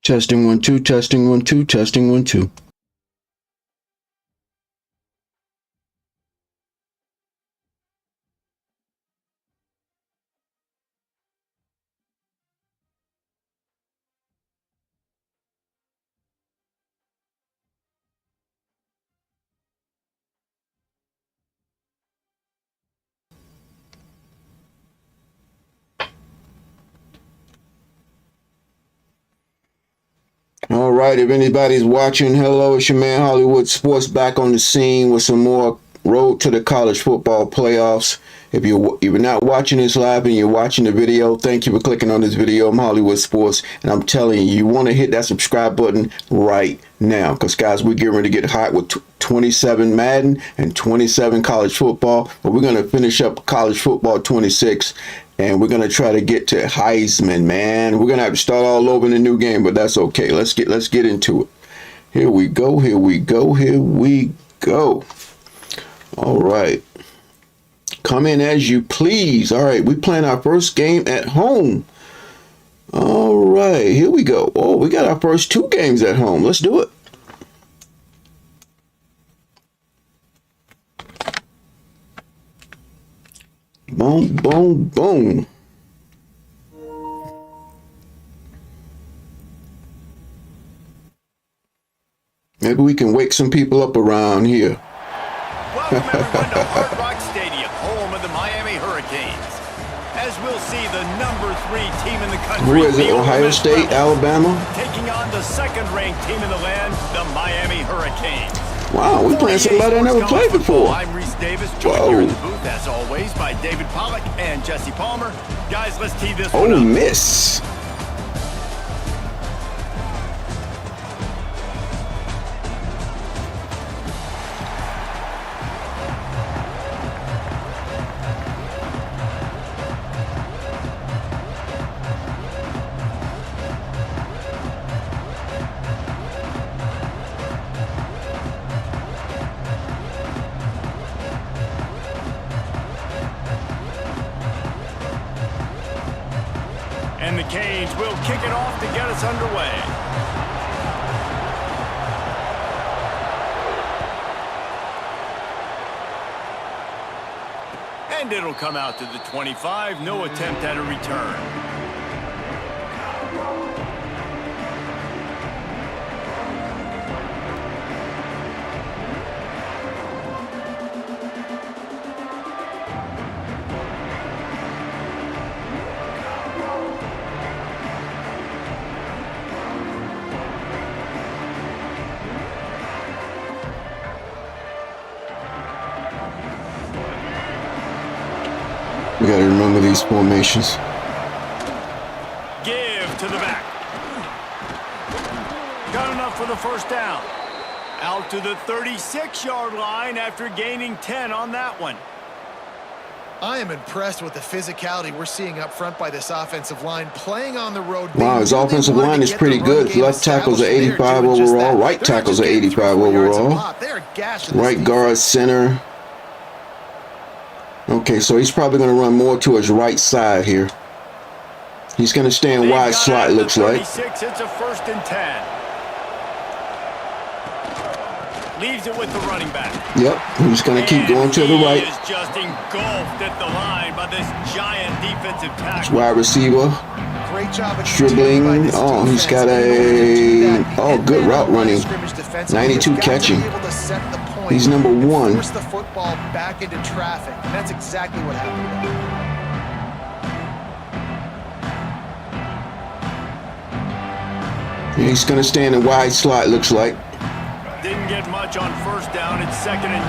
Testing 1 2, testing 1 2, testing 1 2. All right, if anybody's watching, hello, it's your man Hollywood Sports back on the scene with some more Road to the College Football Playoffs. If you're not watching this live and you're watching the video, thank you for clicking on this video. I'm Hollywood Sports, and I'm telling you, you want to hit that subscribe button right now, because guys, we're getting ready to get hot with 27 Madden and 27 college football, but we're going to finish up college football 26. And we're gonna try to get to Heisman, man. We're gonna have to start all over in a new game, but that's okay. Let's get into it. Here we go. Here we go. Here we go. All right. Come in as you please. All right, we playing our first game at home. All right, here we go. Oh, we got our first 2 games at home. Let's do it. Boom, boom, boom. Maybe we can wake some people up around here. Welcome everyone to Hard Rock Stadium, home of the Miami Hurricanes. As we'll see, the number 3 team in the country. Who is it? Ohio State, Alabama? Taking on the second-ranked team in the land, the Miami Hurricanes. Wow, we playing somebody I never played before. I'm Reese Davis, joined here in the booth, as always, by David Pollack and Jesse Palmer. Guys, let's tee this one up. Oh, miss. And the Canes will kick it off to get us underway. And it'll come out to the 25. No attempt at a return. We got to remember these formations. Give to the back. Got enough for the first down. Out to the 36-yard line after gaining 10 on that one. I am impressed with the physicality we're seeing up front by this offensive line, playing on the road. Wow, his offensive line is pretty good. Left tackles are 85 overall. Right tackles are 85 overall. Right guard, center. Okay, so he's probably going to run more to his right side here. He's going to stay in wide slot, looks like. It's a 1st and 10. Leaves it with the running back. Yep, he's going to keep going to the right. He is just engulfed at the line by this giant defensive tackle. It's wide receiver. Great job dribbling. Oh, he's got a good route running. 92 catching. He's number 1. Force the football back into traffic. And that's exactly what happened. He's going to stay in the wide slot, looks like. Didn't get much on 1st down. It's 2nd and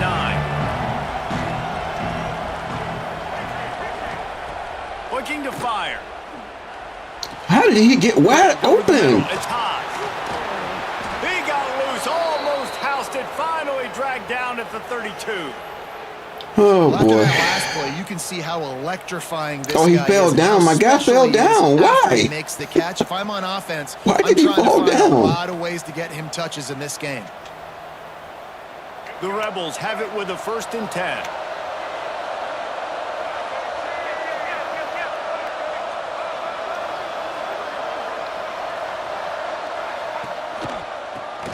9. Looking to fire. How did he get wide open? It's high. He got loose, almost housed it, finally dragged down at the 32. Oh, after boy. that last play, you can see how electrifying this he guy fell is. down. My guy fell down. Why? He makes the catch. If I'm on offense, Why I'm did he trying to fall find down? a lot of ways to get him touches in this game. The Rebels have it with a 1st and 10.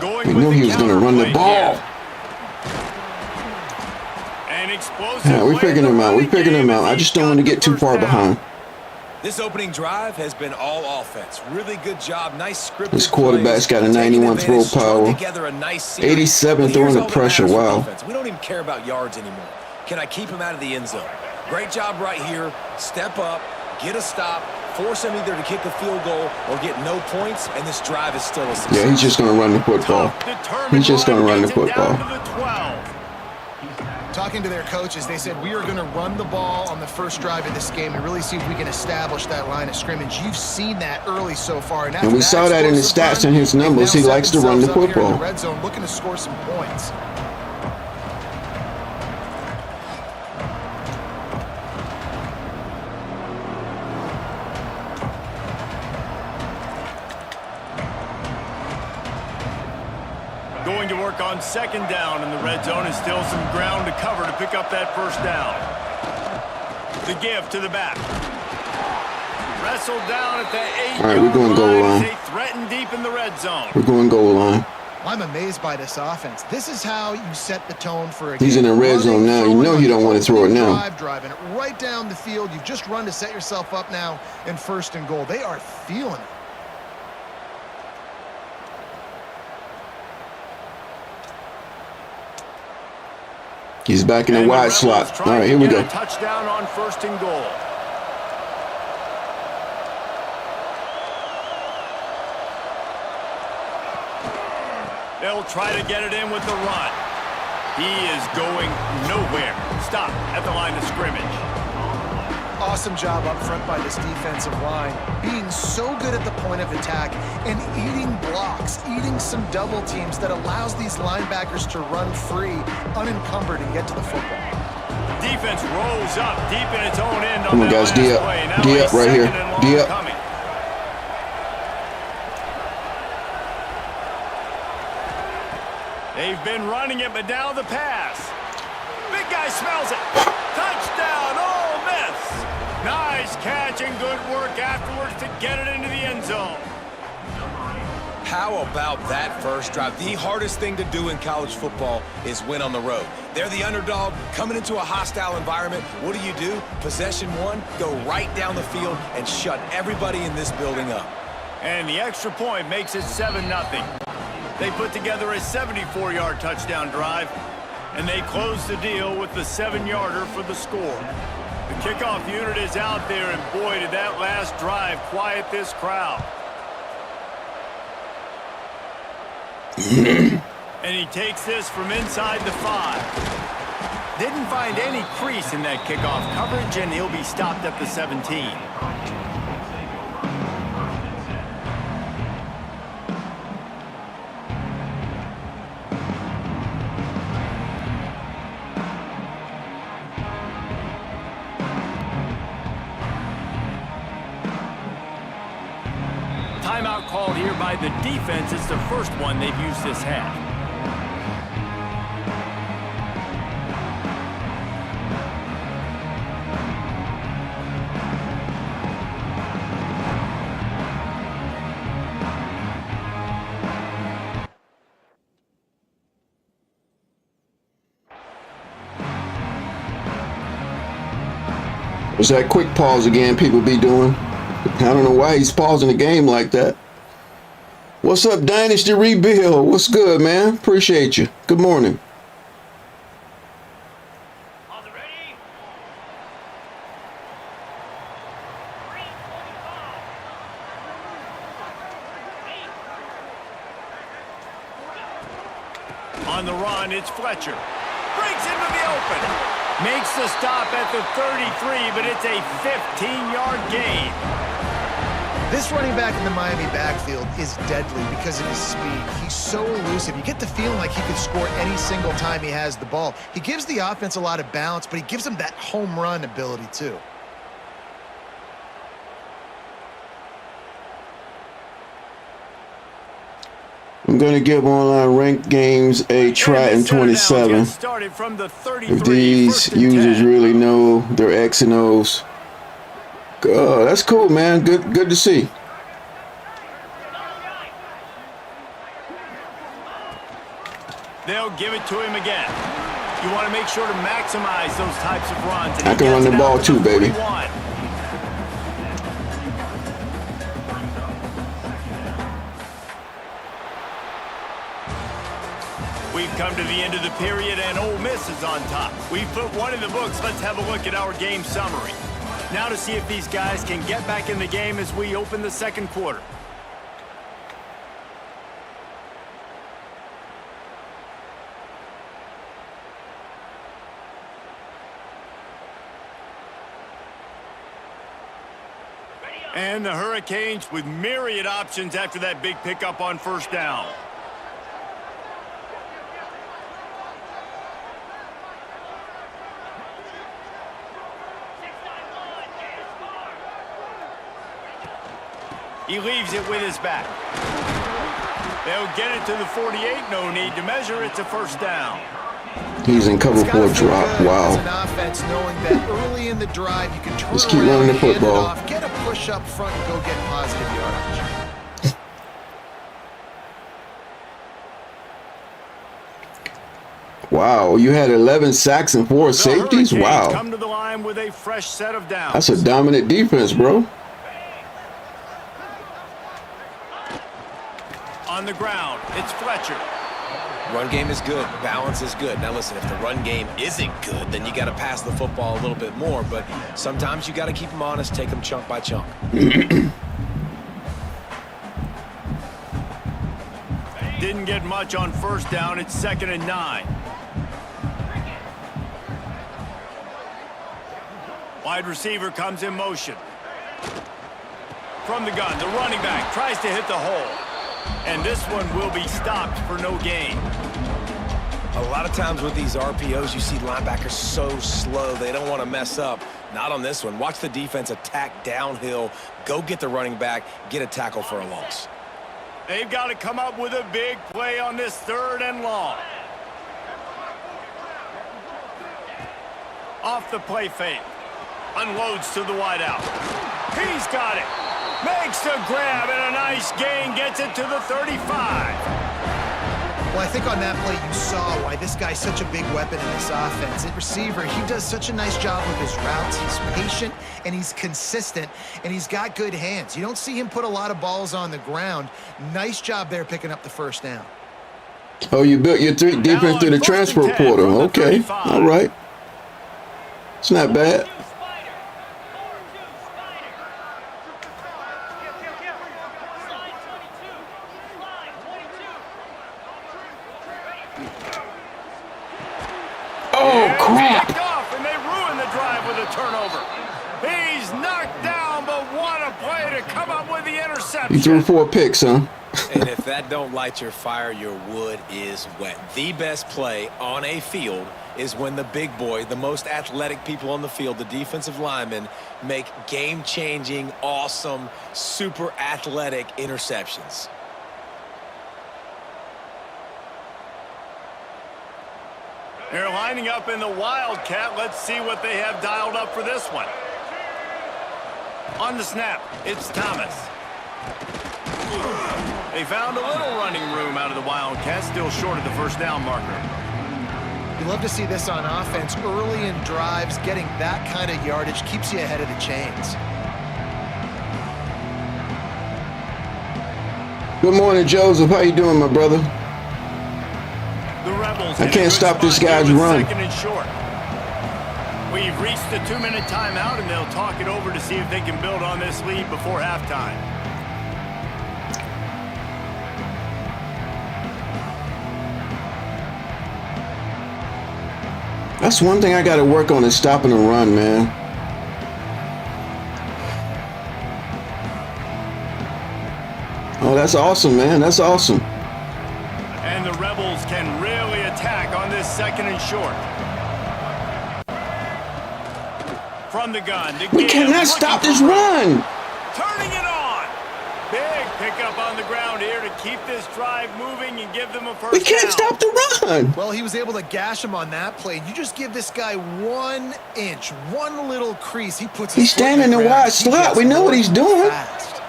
Going We with knew the he was going to run the counterplay ball. here. An explosive Yeah, we're play in picking the him out. We're running picking him game out. as I he's just don't got want to the get too first far down. behind. This opening drive has been all offense. Really good job. Nice scripted This quarterback's plays, got a taking 91 throw advantage, strung power. together a nice series. 87 But throwing here's the all that pressure. matters for Wow. defense. We don't even care about yards anymore. Can I keep him out of the end zone? Great job right here. Step up, get a stop, force him either to kick a field goal or get no points, and this drive is still a success. Yeah, he's just going to run the football. He's just going to run the football. Talking to their coaches, they said, we are going to run the ball on the first drive of this game and really see if we can establish that line of scrimmage. You've seen that early so far. And we saw that in his stats and his numbers. He likes to run the football. In the red zone, looking to score some points. Going to work on second down in the red zone, and still some ground to cover to pick up that first down. The give to the back. Wrestled down at the 8-yard All right, we're going goal line. They threaten deep in the red zone. We're going goal line. I'm amazed by this offense. This is how you set the tone for a game. He's in the red zone now. You know you don't want to throw it now. Driving it right down the field. You've just run to set yourself up now in first and goal. They are feeling it. He's back in the And wide Rebels slot. All trying right, to here we get go. a touchdown on first and goal. They'll try to get it in with the run. He is going nowhere. Stop at the line of scrimmage. Awesome job up front by this defensive line, being so good at the point of attack and eating blocks, eating some double teams that allows these linebackers to run free, unencumbered, and get to the football. Defense rolls up deep in its own end on Come on, that guys. last D up. play. Now D a up right here. second and long D up. coming. They've been running it, but now the pass. Big guy smells it. Touchdown, Ole Miss. Nice catch and good work afterwards to get it into the end zone. How about that first drive? The hardest thing to do in college football is win on the road. They're the underdog coming into a hostile environment. What do? Possession one, go right down the field and shut everybody in this building up. And the extra point makes it 7-0. They put together a 74-yard touchdown drive, and they close the deal with the 7-yarder for the score. The kickoff unit is out there, and boy, did that last drive quiet this crowd. And he takes this from inside the 5. Didn't find any crease in that kickoff coverage, and he'll be stopped at the 17. Timeout called here by the defense. It's the first one they've used this half. Was that quick pause again people be doing? I don't know why he's pausing the game like that. What's up, Dynasty Rebuild? What's good, man? Appreciate you. Good morning. On the run, it's Fletcher. Breaks into the open. Makes the stop at the 33, but it's a 15-yard gain. This running back in the Miami backfield is deadly because of his speed. He's so elusive. You get the feeling like he could score any single time he has the ball. He gives the offense a lot of balance, but he gives them that home run ability too. I'm going to give online ranked games a try in 27. If these users really know their X and O's. Oh, that's cool, man. Good to see. They'll give it to him again. You want to make sure to maximize those types of runs. I can run the ball too, baby. We've come to the end of the period, and Ole Miss is on top. We've put one in the books. Let's have a look at our game summary. Now to see if these guys can get back in the game as we open the second quarter. And the Hurricanes with myriad options after that big pickup on first down. He leaves it with his back. They'll get it to the 48. No need to measure. It's a first down. He's in cover for a drop. Wow. As an offense, knowing that early in the drive you can turn Let's keep around, running the hand it football. off, get a push up front, and go get positive yardage. Wow, you had 11 sacks and 4 safeties? Hurricanes Wow. come to the line with a fresh set of downs. That's a dominant defense, bro. On the ground, it's Fletcher. Run game is good. Balance is good. Now listen, if the run game isn't good, then you got to pass the football a little bit more. But sometimes you got to keep them honest, take them chunk by chunk. Didn't get much on first down. It's 2nd and 9. Wide receiver comes in motion. From the gun, the running back tries to hit the hole. And this one will be stopped for no gain. A lot of times with these RPOs, you see linebackers so slow, they don't want to mess up. Not on this one. Watch the defense attack downhill, go get the running back, get a tackle for a loss. They've got to come up with a big play on this 3rd and long. Off the play fake. Unloads to the wideout. He's got it. Makes the grab and a nice gain. Gets it to the 35. Well, I think on that play you saw why this guy's such a big weapon in this offense. At receiver, he does such a nice job with his routes. He's patient, and he's consistent, and he's got good hands. You don't see him put a lot of balls on the ground. Nice job there picking up the first down. Oh, you built your defense through the transfer portal. Okay. All right. It's not bad. Oh, crap. And they ruin the drive with a turnover. He's knocked down, but what a play to come up with the interception. You threw 4 picks, huh? And if that don't light your fire, your wood is wet. The best play on a field is when the big boy, the most athletic people on the field, the defensive linemen, make game-changing, awesome, super athletic interceptions. They're lining up in the Wildcat. Let's see what they have dialed up for this one. On the snap, it's Thomas. They found a little running room out of the Wildcat, still short of the first down marker. You love to see this on offense. Early in drives, getting that kind of yardage keeps you ahead of the chains. Good morning, Joseph. How you doing, my brother? The Rebels. I can't stop this guy's run. 2nd and short. We've reached the 2-minute timeout, and they'll talk it over to see if they can build on this lead before halftime. That's one thing I got to work on is stopping the run, man. Oh, that's awesome, man. That's awesome. And the Rebels can really attack on this 2nd and short. From the gun. We cannot stop this run. Turning it on. Big pickup on the ground here to keep this drive moving and give them a first We can't down. stop the run. Well, he was able to gash him on that play. You just give this guy 1 inch, one little crease. He puts. He's standing in a wide slot. We know what he's doing. Fast.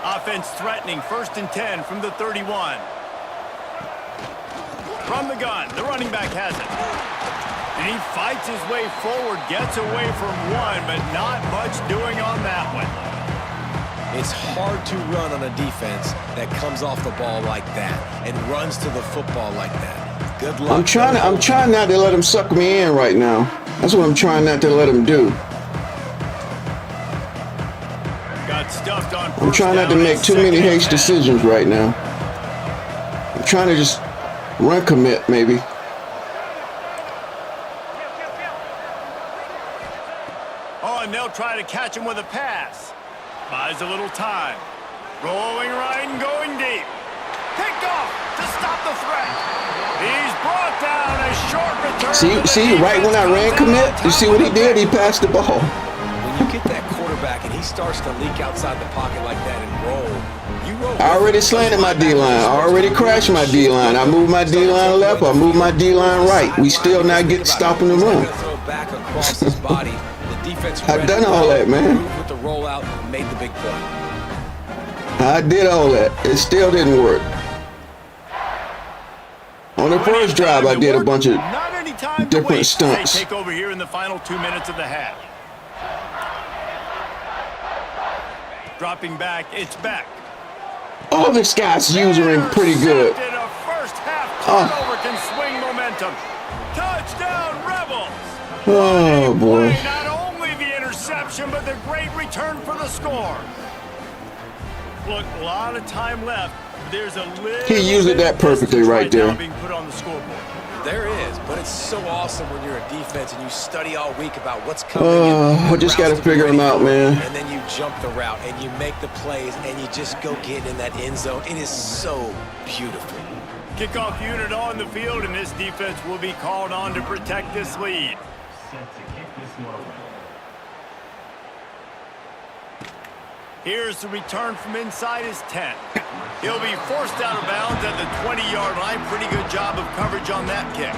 Offense threatening. 1st and 10 from the 31. From the gun, the running back has it. And he fights his way forward, gets away from one, but not much doing on that one. It's hard to run on a defense that comes off the ball like that and runs to the football like that. Good luck. I'm trying not to let him suck me in right now. That's what I'm trying not to let him do. Got stuffed on I'm trying not to make too many hasty decisions right now. I'm trying to just run commit, maybe. Oh, and they'll try to catch him with a pass. Buys a little time. Rolling right and going deep. Picked off to stop the threat. He's brought down a short return. See, right when I ran commit, you see what he did? He passed the ball. When you get that quarterback and he starts to leak outside the pocket like that and roll, I already slanted my D-line. I already crashed my D-line. I moved my D-line left. I moved my D-line right. We still not get stopping the run. I've done all that, man. With the rollout, made the big play. I did all that. It still didn't work. On the first drive, I did a bunch of different stunts. They take over here in the final 2 minutes of the half. Dropping back, it's back. Oh, this guy's using pretty good. A first half turnover can swing momentum. Touchdown, Rebels. Oh, boy. Not only the interception, but the great return for the score. Look, a lot of time left. There's a little He used it that perfectly right there. being put on the scoreboard. There is, but it's so awesome when you're a defense and you study all week about what's coming. I just got to figure him out, man. And then you jump the route and you make the plays and you just go get in that end zone. It is so beautiful. Kickoff unit on the field, and this defense will be called on to protect this lead. Here's the return from inside his 10. He'll be forced out of bounds at the 20-yard line. Pretty good job of coverage on that kick.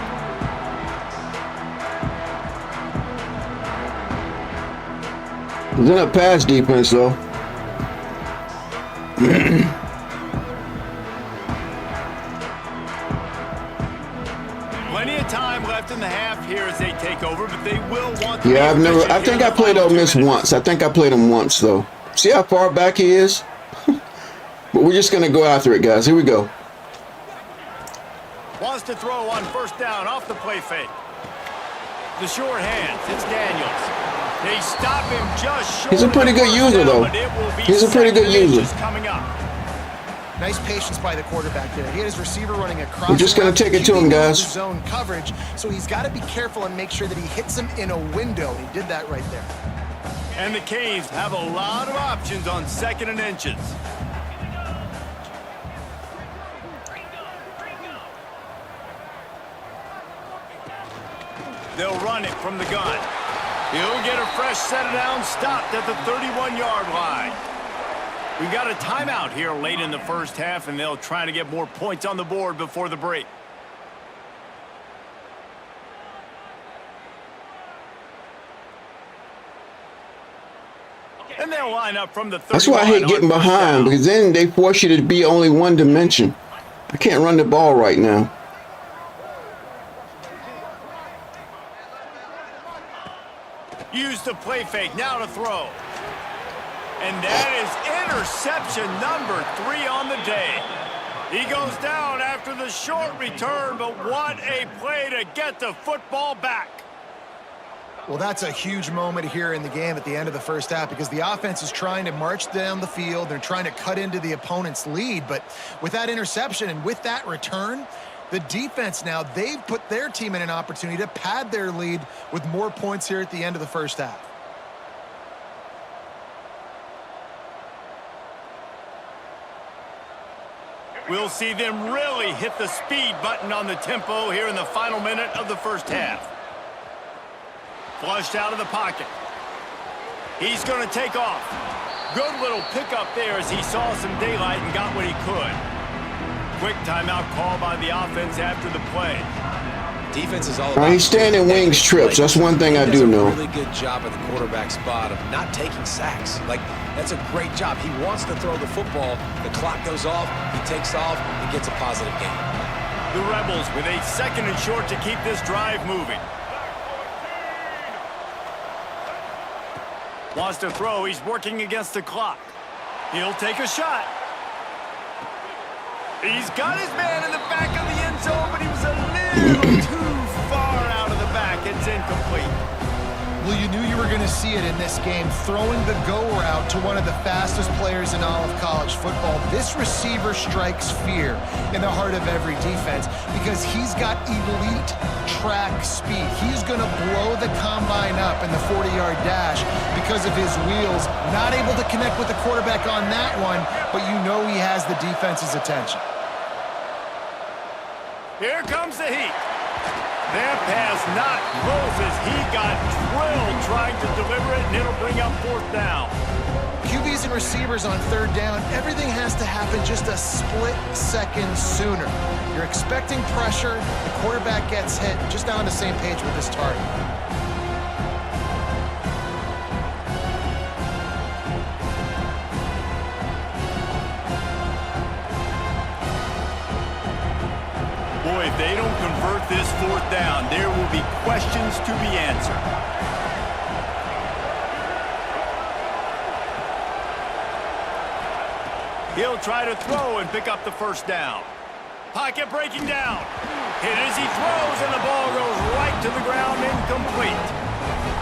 He's in a pass defense, though. Plenty of time left in the half here as they take over, but they will want to. Yeah, I think I played Ole Miss once. I think I played him once, though. See how far back he is? But we're just going to go after it, guys. Here we go. Wants to throw on first down off the play fake. The short hands. It's Daniels. They stop him just short. He's a pretty good user, though. He's a pretty good user. Coming up. Nice patience by the quarterback there. He had his receiver running across. We're just going to take it to him, guys. Zone coverage, so he's got to be careful and make sure that he hits him in a window. He did that right there. And the Canes have a lot of options on 2nd and inches. They'll run it from the gun. He'll get a fresh set down, stopped at the 31-yard line. We've got a timeout here late in the first half, and they'll try to get more points on the board before the break. And they'll line up from the 31. That's why I hate getting behind, because then they force you to be only one dimension. I can't run the ball right now. Use the play fake, now to throw. And that is interception number 3 on the day. He goes down after the short return, but what a play to get the football back. Well, that's a huge moment here in the game at the end of the first half because the offense is trying to march down the field. They're trying to cut into the opponent's lead, but with that interception and with that return, the defense now, they've put their team in an opportunity to pad their lead with more points here at the end of the first half. We'll see them really hit the speed button on the tempo here in the final minute of the first half. Flushed out of the pocket. He's going to take off. Good little pickup there as he saw some daylight and got what he could. Quick timeout call by the offense after the play. Defense is all about. He's staying in wings trips. That's one thing I do know. He does a really good job at the quarterback spot of not taking sacks. Like, that's a great job. He wants to throw the football. The clock goes off. He takes off. He gets a positive gain. The Rebels with a 2nd and short to keep this drive moving. Wants to throw. He's working against the clock. He'll take a shot. He's got his man in the back of the end zone, but he was a little too far out of the back. It's incomplete. Well, you knew you were going to see it in this game, throwing the go route to one of the fastest players in all of college football. This receiver strikes fear in the heart of every defense because he's got elite track speed. He's going to blow the combine up in the 40-yard dash because of his wheels. Not able to connect with the quarterback on that one, but you know he has the defense's attention. Here comes the heat. That pass not close as he got drilled trying to deliver it, and it'll bring up 4th down. QBs and receivers on 3rd down, everything has to happen just a split second sooner. You're expecting pressure, the quarterback gets hit, just not on the same page with this target. Boy, if they don't convert this 4th down, there will be questions to be answered. He'll try to throw and pick up the 1st down. Pocket breaking down. Hit as he throws, and the ball goes right to the ground, incomplete.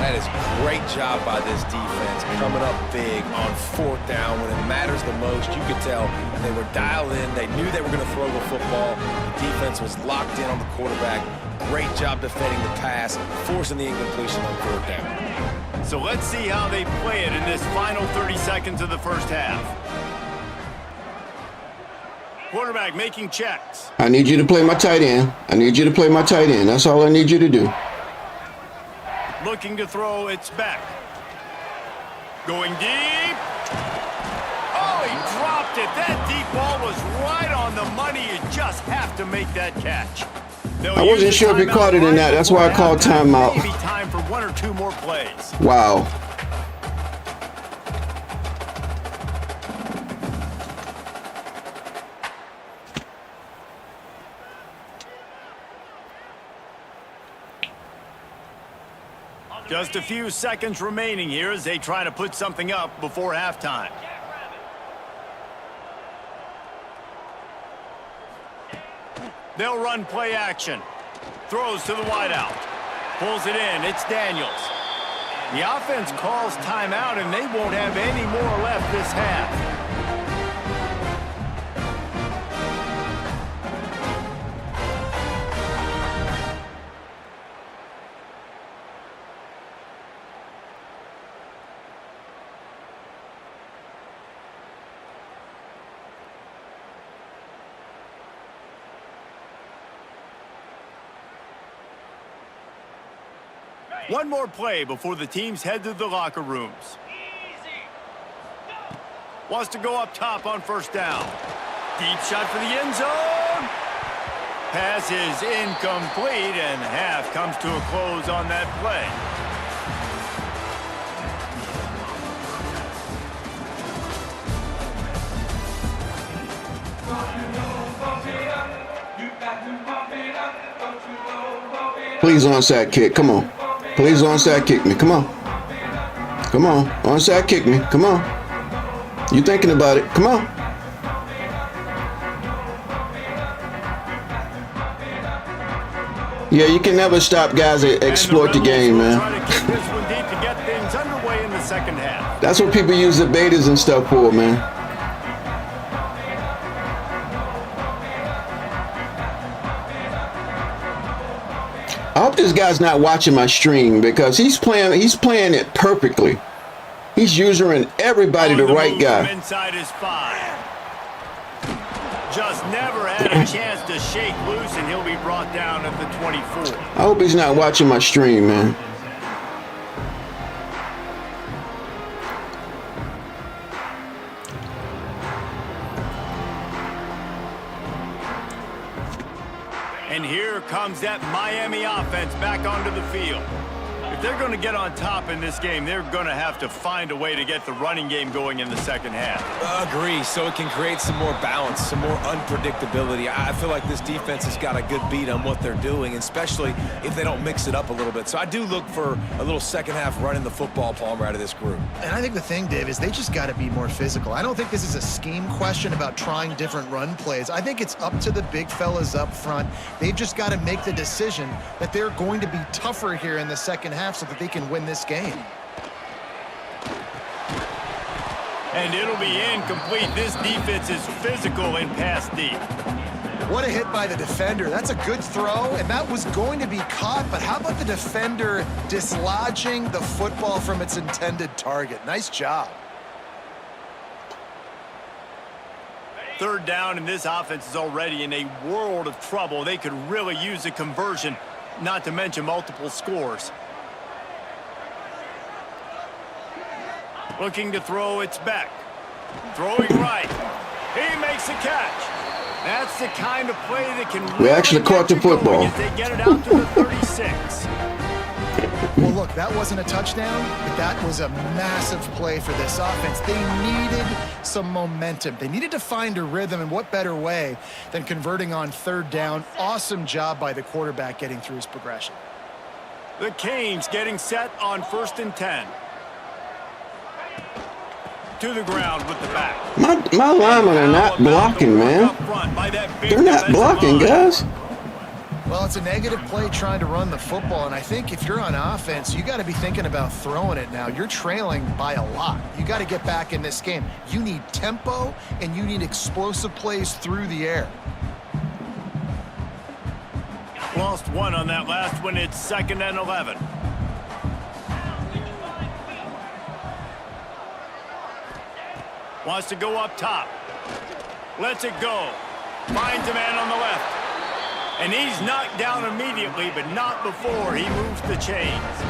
That is great job by this defense, coming up big on 4th down when it matters the most. You could tell they were dialed in. They knew they were going to throw the football. The defense was locked in on the quarterback. Great job defending the pass, forcing the incompletion on 4th down. So let's see how they play it in this final 30 seconds of the 1st half. Quarterback making checks. I need you to play my tight end. I need you to play my tight end. That's all I need you to do. Looking to throw, it's back. Going deep. Oh, he dropped it. That deep ball was right on the money. You just have to make that catch. I wasn't sure if he caught it in that. That's why I called timeout. Maybe time for 1 or 2 more plays. Wow. Just a few seconds remaining here as they try to put something up before halftime. They'll run play action. Throws to the wideout. Pulls it in. It's Daniels. The offense calls timeout, and they won't have any more left this half. One more play before the teams head to the locker rooms. Wants to go up top on 1st down. Deep shot for the end zone. Pass is incomplete, and half comes to a close on that play. Please onside kick. Come on. Please onside kick me. Come on. Come on. Onside kick me. Come on. You thinking about it. Come on. Yeah, you can never stop guys that exploit the game, man. That's what people use the betas and stuff for, man. I hope this guy's not watching my stream because he's playing it perfectly. He's using everybody the right guy. Inside his 5. Just never had a chance to shake loose, and he'll be brought down at the 24. I hope he's not watching my stream, man. And here comes that Miami offense back onto the field. If if they're going to get on top in this game, they're going to have to find a way to get the running game going in the second half. Agree, so it can create some more balance, some more unpredictability. I feel like this defense has got a good beat on what they're doing, especially if they don't mix it up a little bit. So I do look for a little second half running the football, Palmer, out of this group. And I think the thing, Dave, is they just got to be more physical. I don't think this is a scheme question about trying different run plays. I think it's up to the big fellas up front. They've just got to make the decision that they're going to be tougher here in the second half so that they can win this game. And it'll be incomplete. This defense is physical in pass deep. What a hit by the defender. That's a good throw, and that was going to be caught, but how about the defender dislodging the football from its intended target? Nice job. Third down, and this offense is already in a world of trouble. They could really use a conversion, not to mention multiple scores. Looking to throw, it's Beck. Throwing right. He makes a catch. That's the kind of play that can really We actually caught the football. as they get it out to the 36. Well, look, that wasn't a touchdown, but that was a massive play for this offense. They needed some momentum. They needed to find a rhythm, and what better way than converting on third down. Awesome job by the quarterback getting through his progression. The Canes getting set on 1st and 10. To the ground with the back. My linemen are not blocking, man. They're not blocking, guys. Well, it's a negative play trying to run the football, and I think if you're on offense, you got to be thinking about throwing it now. You're trailing by a lot. You got to get back in this game. You need tempo, and you need explosive plays through the air. Lost one on that last one. It's 2nd and 11. Wants to go up top. Lets it go. Finds a man on the left. And he's knocked down immediately, but not before he moves the chains.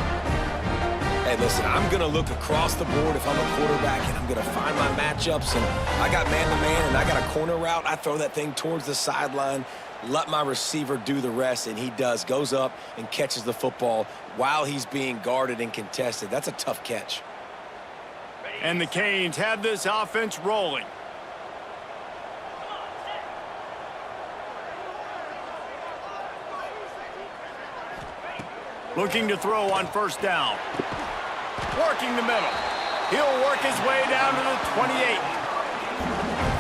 Hey, listen, I'm going to look across the board if I'm a quarterback, and I'm going to find my matchups. And I got man-to-man, and I got a corner route. I throw that thing towards the sideline, let my receiver do the rest, and he does. Goes up and catches the football while he's being guarded and contested. That's a tough catch. And the Canes have this offense rolling. Looking to throw on 1st down. Working the middle. He'll work his way down to the 28.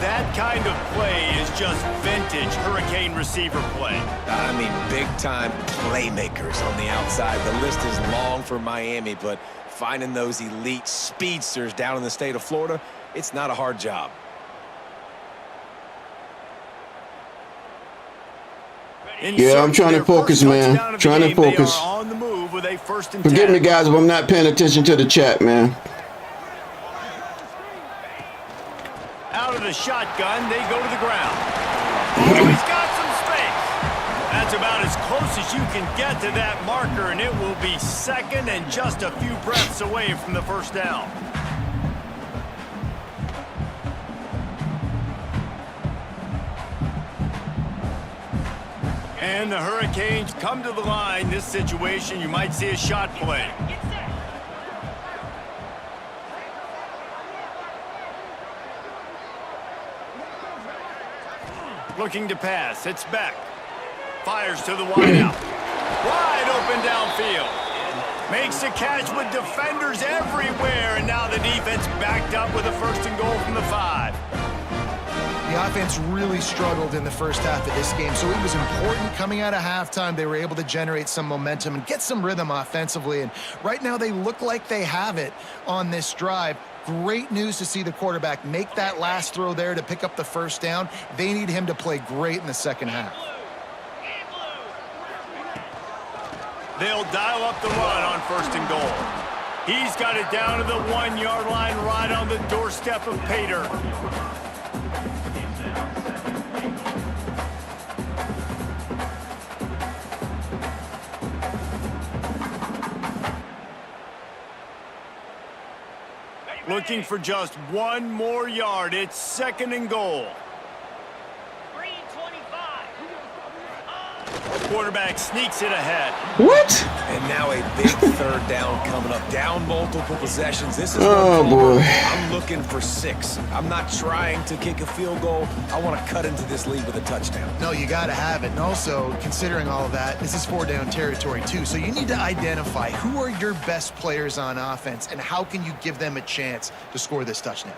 That kind of play is just vintage Hurricane receiver play. I mean, big-time playmakers on the outside. The list is long for Miami, but finding those elite speedsters down in the state of Florida, it's not a hard job. Yeah, I'm trying to focus, man. Trying to focus. On the move with a 1st and 10. Forgive me, guys, if I'm not paying attention to the chat, man. Out of the shotgun, they go to the ground. Oh, he's got some space. That's about as close as you can get to that marker, and it will be 2nd and just a few breaths away from the 1st down. And the Hurricanes come to the line. This situation, you might see a shot play. Looking to pass. It's Beck. Fires to the wideout. Wide open downfield. Makes the catch with defenders everywhere. And now the defense backed up with a 1st and goal from the 5. The offense really struggled in the first half of this game, so it was important coming out of halftime. They were able to generate some momentum and get some rhythm offensively, and right now they look like they have it on this drive. Great news to see the quarterback make that last throw there to pick up the 1st down. They need him to play great in the second half. They'll dial up the run on 1st and goal. He's got it down to the 1-yard line right on the doorstep of Pater. Looking for just 1 more yard. It's 2nd and goal. 3:25. quarterback sneaks it ahead. What? And now a big third down coming up. Down multiple possessions. This is Oh, boy. I'm looking for 6. I'm not trying to kick a field goal. I want to cut into this lead with a touchdown. No, you got to have it. And also, considering all of that, this is 4-down territory, too. So you need to identify who are your best players on offense and how can you give them a chance to score this touchdown.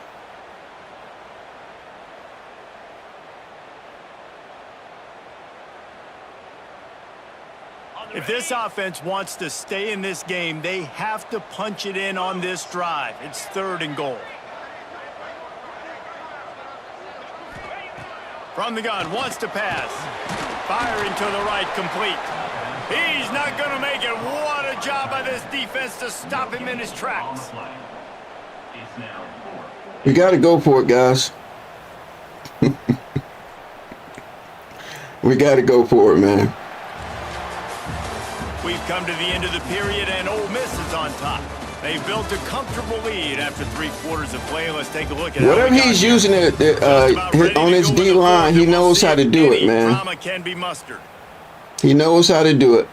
If this offense wants to stay in this game, they have to punch it in on this drive. It's 3rd and goal. From the gun, wants to pass. Firing to the right, complete. He's not going to make it. What a job by this defense to stop him in his tracks. We got to go for it, guys. We got to go for it, man. We've come to the end of the period, and Ole Miss is on top. They've built a comfortable lead after 3 quarters of play. Let's take a look at whatever he's using it on his D line. He knows how to do it, man. Drama can be mustered. He knows how to do it.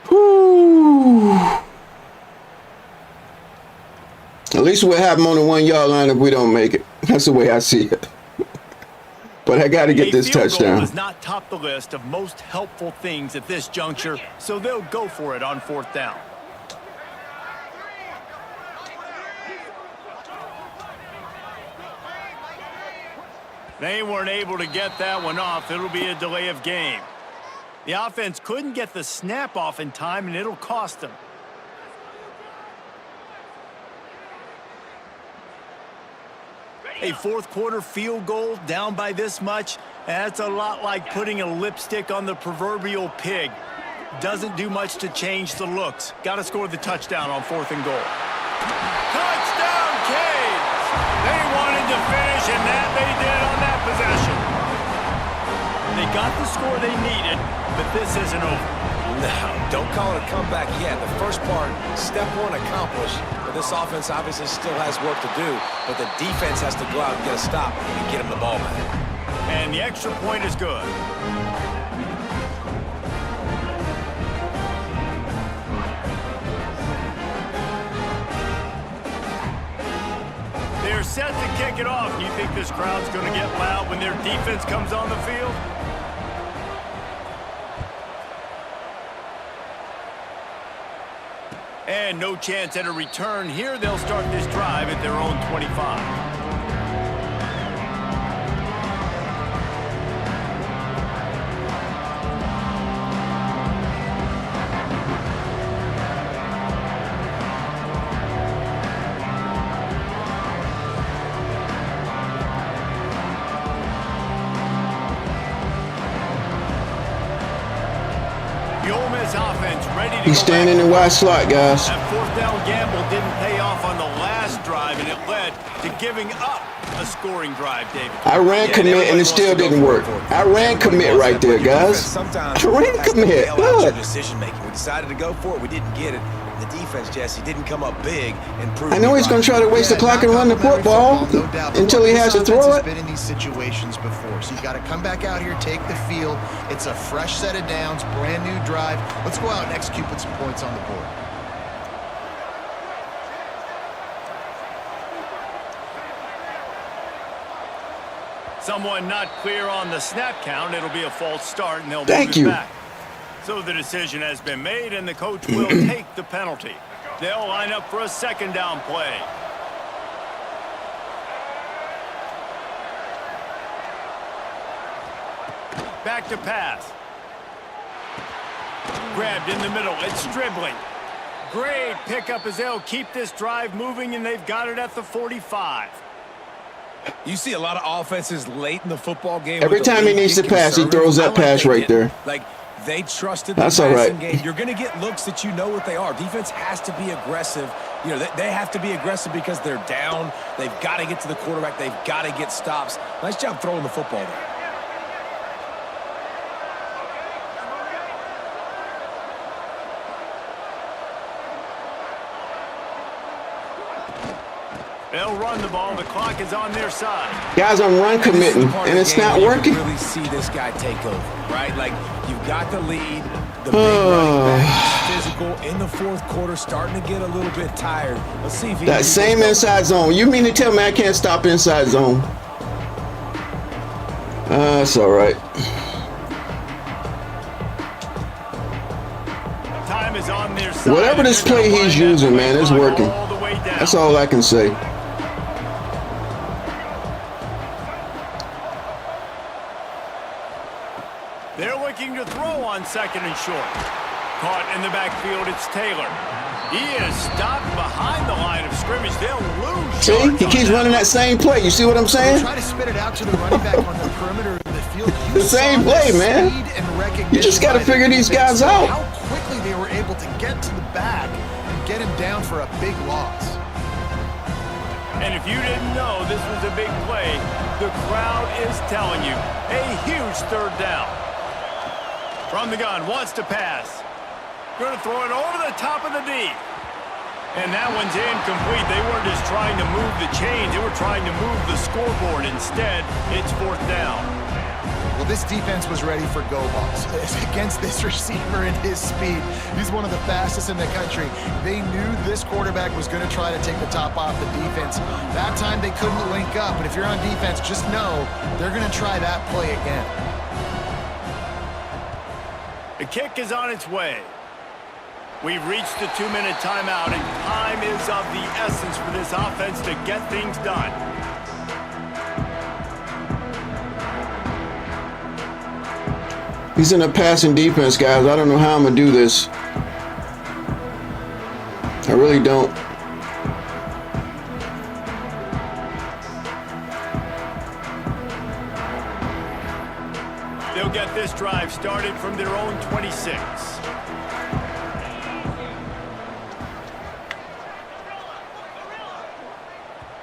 Whew. At least we'll have him on the 1-yard line if we don't make it. That's the way I see it. But I got to get this touchdown. Does not top the list of most helpful things at this juncture, so they'll go for it on 4th down. They weren't able to get that one off. It'll be a delay of game. The offense couldn't get the snap off in time, and it'll cost them. A 4th quarter field goal down by this much, that's a lot like putting a lipstick on the proverbial pig. Doesn't do much to change the looks. Got to score the touchdown on 4th and goal. Touchdown, Canes! They wanted to finish, and that they did on that possession. They got the score they needed, but this isn't over. No, don't call it a comeback yet. The first part, step 1 accomplished. But this offense obviously still has work to do, but the defense has to go out and get a stop and get him the ball back. And the extra point is good. They're set to kick it off. You think this crowd's going to get loud when their defense comes on the field? And no chance at a return here. They'll start this drive at their own 25. The Ole Miss offense ready to He's standing in wide slot, guys. That 4th down gamble didn't pay off on the last drive, and it led to giving up a scoring drive, David. I ran commit, and it still didn't work. I ran commit right there, guys. I ran commit. Look. Decision making. We decided to go for it. We didn't get it. The defense, Jesse, didn't come up big and prove. I know he's going to try to waste the clock and run the football until he has to throw it. Been in these situations before, so you got to come back out here, take the field. It's a fresh set of downs, brand new drive. Let's go out and execute, put some points on the board. Someone not clear on the snap count. It'll be a false start, and they'll move it back. So the decision has been made, and the coach will take the penalty. They'll line up for a 2nd down play. Back to pass. Grabbed in the middle. It's Stribling. Great pickup as they'll keep this drive moving, and they've got it at the 45. You see a lot of offenses late in the football game. Every time he needs to pass, he throws that pass right there. Like, they trusted the That's all right. passing game. You're going to get looks that you know what they are. Defense has to be aggressive. You know, they have to be aggressive because they're down. They've got to get to the quarterback. They've got to get stops. Nice job throwing the football there. They'll run the ball. The clock is on their side. Guys, I'm run committing, and it's not working. You can really see this guy take over, right? Like, you've got the lead. The big running back is physical in the fourth quarter, starting to get a little bit tired. Let's see if he that same inside zone. You mean to tell me I can't stop inside zone? That's all right. Time is on their side. Whatever this play he's using, man, it's working. That's all I can say. They're looking to throw on second and short. Caught in the backfield, it's Taylor. He is stopped behind the line of scrimmage. They'll lose. See, he keeps running that same play. You see what I'm saying? Try to spit it out to the running back on the perimeter of the field. The same play, man. You just got to figure these guys out. How quickly they were able to get to the back and get him down for a big loss. And if you didn't know this was a big play, the crowd is telling you. A huge third down. From the gun, wants to pass. Going to throw it over the top of the D. And that one's incomplete. They weren't just trying to move the chains. They were trying to move the scoreboard. Instead, it's fourth down. Well, this defense was ready for go balls against this receiver and his speed. He's one of the fastest in the country. They knew this quarterback was going to try to take the top off the defense. That time they couldn't link up. And if you're on defense, just know they're going to try that play again. The kick is on its way. We've reached the 2-minute timeout, and time is of the essence for this offense to get things done. He's in a passing defense, guys. I don't know how I'm going to do this. I really don't. They'll get this drive started from their own 26.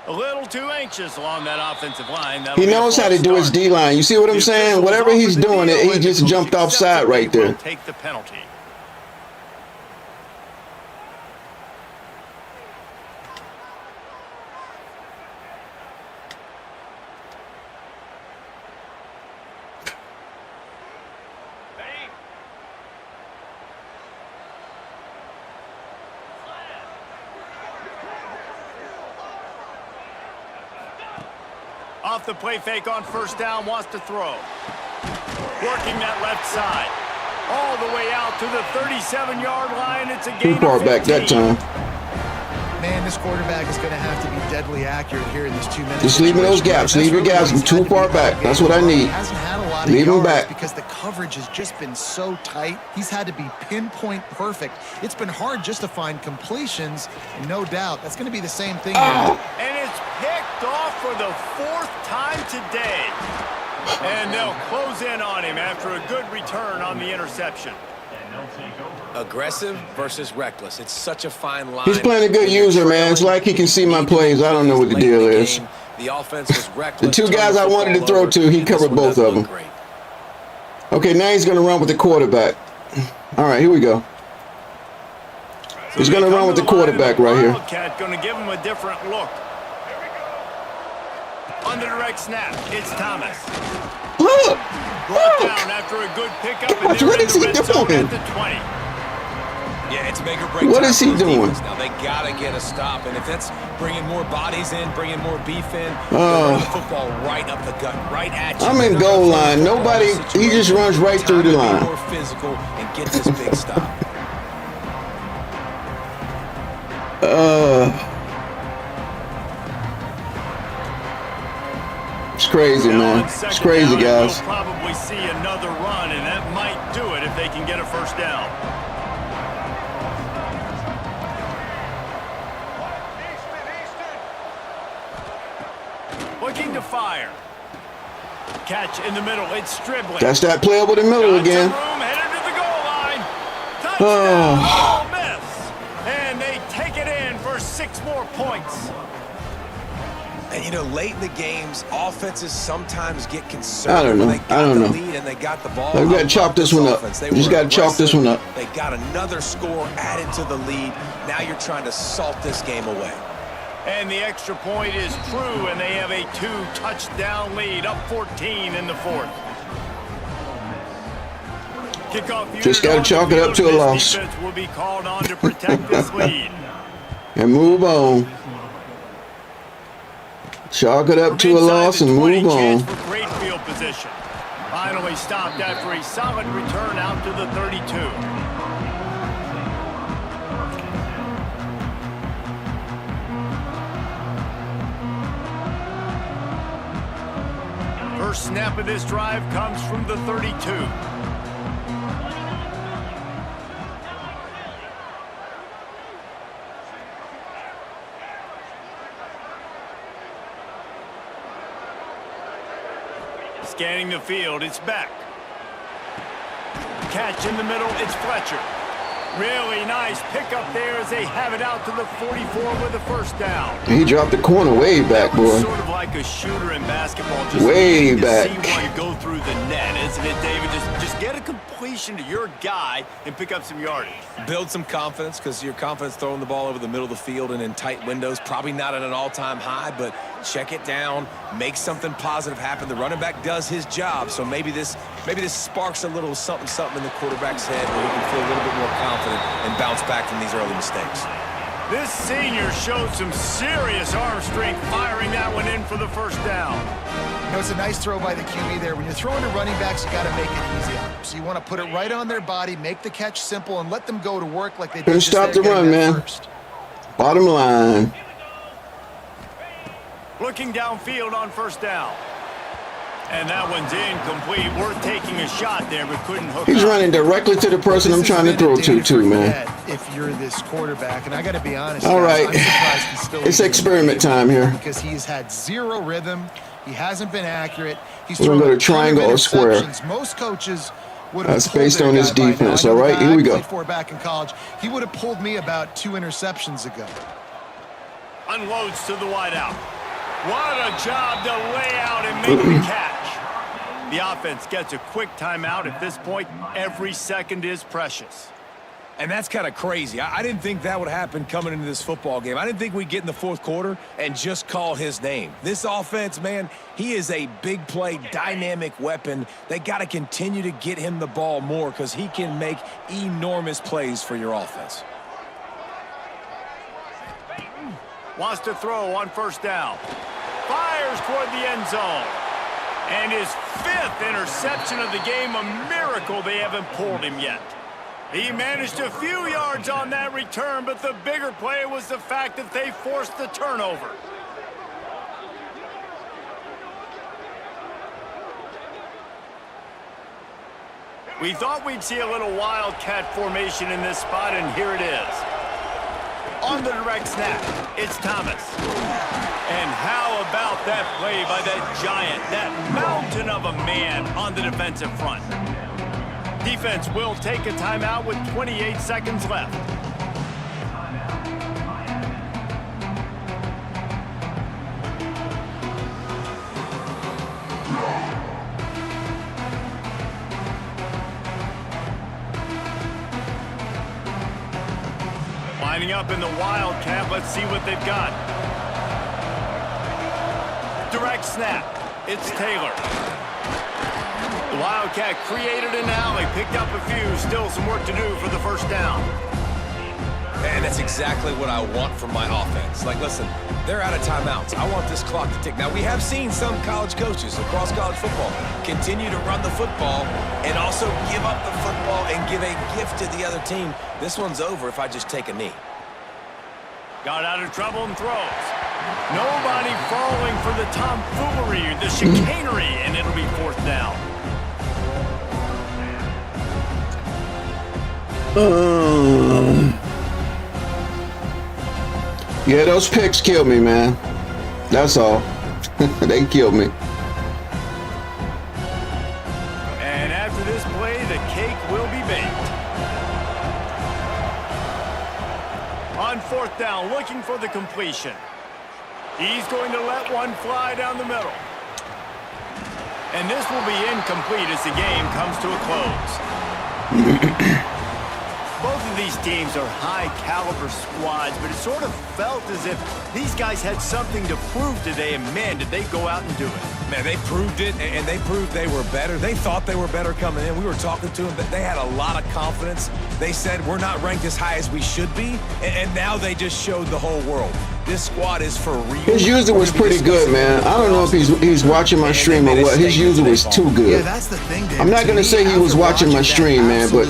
A little too anxious along that offensive line. He knows how to do his D-line. You see what I'm saying? Whatever he's doing, he just jumped offside right there. Take the penalty. Off the play fake on first down, wants to throw. Working that left side. All the way out to the 37-yard line. It's a gain Too far of 15. back that time. Man, this quarterback is going to have to be deadly accurate here in this 2 minutes. Just leaving those gaps. Leave your gaps too far back. That's what I need. Hasn't had a lot of Leave him yards back. because the coverage has just been so tight. He's had to be pinpoint perfect. It's been hard just to find completions. No doubt. That's going to be the same thing. Oh. And it's picked off for the 4th time today. And they'll close in on him after a good return on the interception. Aggressive versus reckless. It's such a fine line. He's playing a good user, man. It's like he can see my plays. I don't know what the deal is. The offense was reckless. The two guys I wanted to throw to, he covered both of them. Okay, now he's going to run with the quarterback. All right, here we go. He's going to run with the quarterback right here. Wildcat going to give him a different look. On the direct snap, it's Thomas. Look! Brought Look! down after a good pickup. Gosh, what is he doing? At the 20. Yeah, it's make or break. What is he doing? Now they gotta get a stop, and if that's bringing more bodies in, bringing more beef in, the football right up the gut, right at you. I'm in goal line. Nobody. He just runs right through the line. More physical and get this big stop. It's crazy, man. It's crazy, guys. We'll probably see another run, and that might do it if they can get a first down. Looking to fire. Catch in the middle. It's Stribling. That's that play over the middle again. Room, headed to the goal line. Touchdown. Oh. Miss. And they take it in for 6 more points. And you know, late in the games, offenses sometimes get concerned. I don't know. I don't know. And they got the ball. We got to chalk this one up. Just got to chalk this one up. They got another score added to the lead. Now you're trying to salt this game away. And the extra point is true, and they have a 2-touchdown lead, up 14 in the fourth. Kickoff Just got to chalk it up to a loss. Defense will be called on to protect this lead. And move on. Chalk it up to a loss and move on. For great field position. Finally stopped after a solid return out to the 32. First snap of this drive comes from the 32. Scanning the field, it's back. Catch in the middle, it's Fletcher. Really nice pickup there as they have it out to the 44 with a first down. He dropped the corner way back, boy. Sort of like a shooter in basketball, just way back. See one go through the net, isn't it, David? Just get a completion to your guy and pick up some yardage. Build some confidence, because your confidence throwing the ball over the middle of the field and in tight windows, probably not at an all-time high, but check it down, make something positive happen. The running back does his job, so maybe this sparks a little something in the quarterback's head where he can feel a little bit more confident and bounce back from these early mistakes. This senior showed some serious arm strength firing that one in for the first down. You know, it's a nice throw by the QB there. When you're throwing to running backs, you got to make it easy on them. So you want to put it right on their body, make the catch simple, and let them go to work like they did. Couldn't stop the run, man. First. Bottom line. Looking downfield on first down. And that one's incomplete. Worth taking a shot there, but couldn't hook He's up. running directly to the person I'm trying to throw to, too, man. If you're this quarterback, and I got to be honest, all right, I'm surprised he's still it's experiment time here. because he's had zero rhythm. He hasn't been accurate. He's We're going to go to thrown triangle or square. Most coaches would have That's pulled based their on his guy by now. defense. I know All the right, guy here we I go. played for back in college. He would have pulled me about 2 interceptions ago. Unloads to the wideout. What a job to lay out and make the catch. The offense gets a quick timeout. At this point, every second is precious. And that's kind of crazy. I didn't think that would happen coming into this football game. I didn't think we'd get in the fourth quarter and just call his name. This offense, man, he is a big play, dynamic weapon. They got to continue to get him the ball more because he can make enormous plays for your offense. Wants to throw on first down. Fires toward the end zone. And his 5th interception of the game, a miracle they haven't pulled him yet. He managed a few yards on that return, but the bigger play was the fact that they forced the turnover. We thought we'd see a little wildcat formation in this spot, and here it is. On the direct snap, it's Thomas. And how about that play by that giant, that mountain of a man on the defensive front? Defense will take a timeout with 28 seconds left. Lining up in the wildcat, let's see what they've got. Direct snap, it's Taylor. The Wildcat created an alley, picked up a few, still some work to do for the first down. And that's exactly what I want from my offense. Like, listen, they're out of timeouts. I want this clock to tick. Now, we have seen some college coaches across college football continue to run the football and also give up the football and give a gift to the other team. This one's over if I just take a knee. Got out of trouble and throws. Nobody falling for the tomfoolery, the chicanery, and it'll be fourth down. Yeah, those picks killed me, man. That's all. They killed me. And after this play, the cake will be baked. On fourth down, looking for the completion. He's going to let one fly down the middle. And this will be incomplete as the game comes to a close. Both of of these teams are high-caliber squads, but it sort of felt as if these guys had something to prove today, and man, did they go out and do it. Man, they proved it, and they proved they were better. They thought they were better coming in. We were talking to them, but they had a lot of confidence. They said, we're not ranked as high as we should be, and now they just showed the whole world. This squad is for real. His user was pretty good, man. I don't know if he's watching my stream or what. His user was too good. Yeah, that's the thing, David. I'm not going to say he was watching my stream, man, but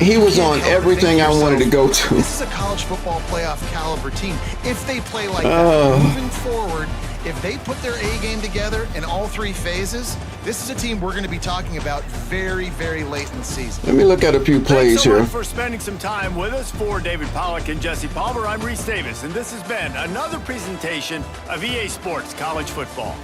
he was on everything I wanted to go to. This is a college football playoff caliber team. If they play like that moving forward, if they put their A game together in all three phases, this is a team we're going to be talking about very, very late in the season. Let me look at a few plays Thanks so here. much for spending some time with us. For David Pollack and Jesse Palmer, I'm Reese Davis, and this has been another presentation of EA Sports College Football.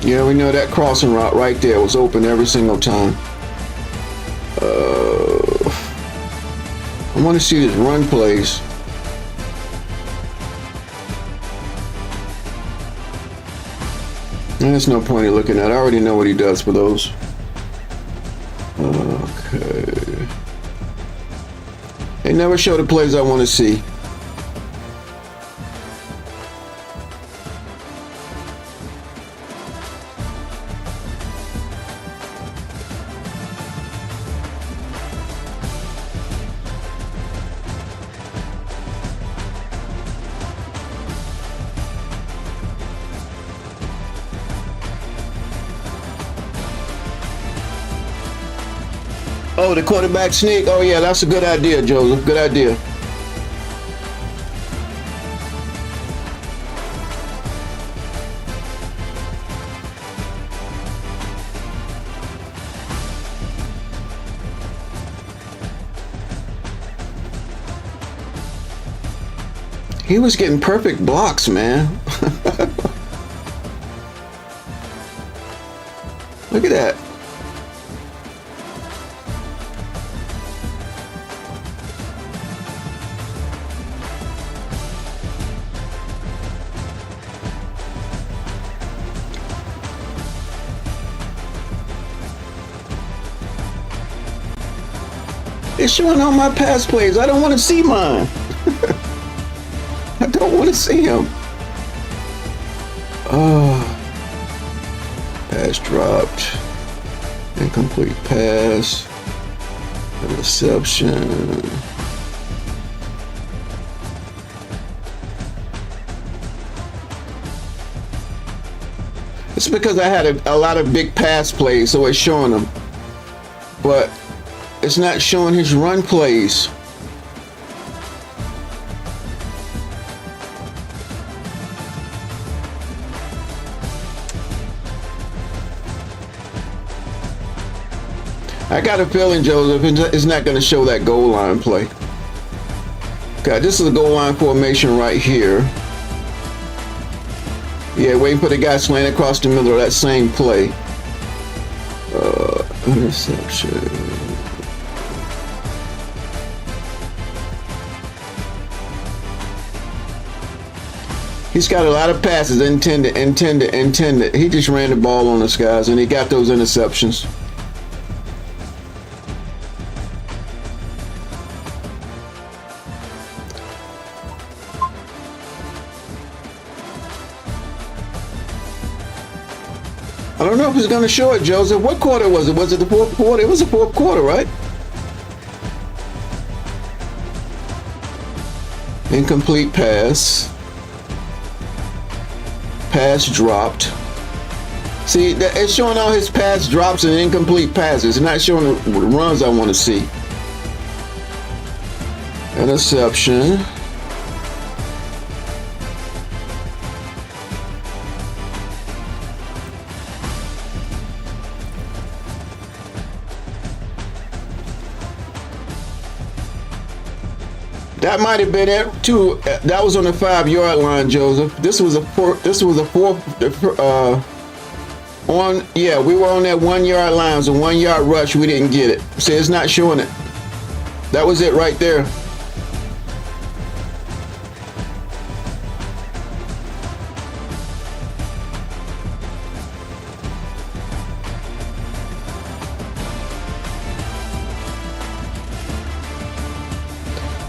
Yeah, we know that crossing route right there was open every single time. I want to see his run plays. There's no point in looking at it. I already know what he does for those. Okay. They never show the plays I want to see. Oh, the quarterback sneak. Oh, yeah, that's a good idea, Joseph. Good idea. He was getting perfect blocks, man. Look at that. It's showing all my pass plays. I don't want to see mine. I don't want to see him. Oh. Pass dropped. Incomplete pass. Interception. It's because I had a lot of big pass plays, so it's showing them. But it's not showing his run plays. I got a feeling, Joseph, it's not going to show that goal line play. Okay, this is a goal line formation right here. Yeah, waiting for the guy slant across the middle of that same play. Interception. He's got a lot of passes intended. He just ran the ball on us, guys, and he got those interceptions. I don't know if it's going to show it, Joseph. What quarter was it? Was it the fourth quarter? It was the fourth quarter, right? Incomplete pass. Pass dropped. See, it's showing all his pass drops and incomplete passes. It's not showing the runs I want to see. Interception. That might have been it too. That was on the 5-yard line, Joseph. This was a fourth Yeah, we were on that 1 yard line. It was a 1 yard rush. We didn't get it. See, it's not showing it. That was it right there.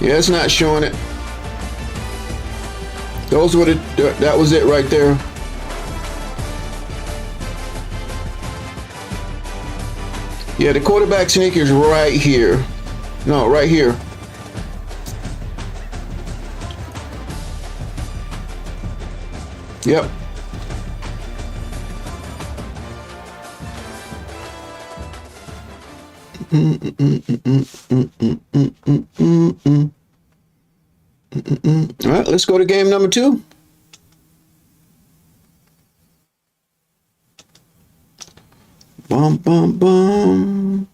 Yeah, it's not showing it. Those were that was it right there. Yeah, the quarterback sneak is right here. No, right here. Yep. All right, let's go to game number 2. Bum, bum, bum.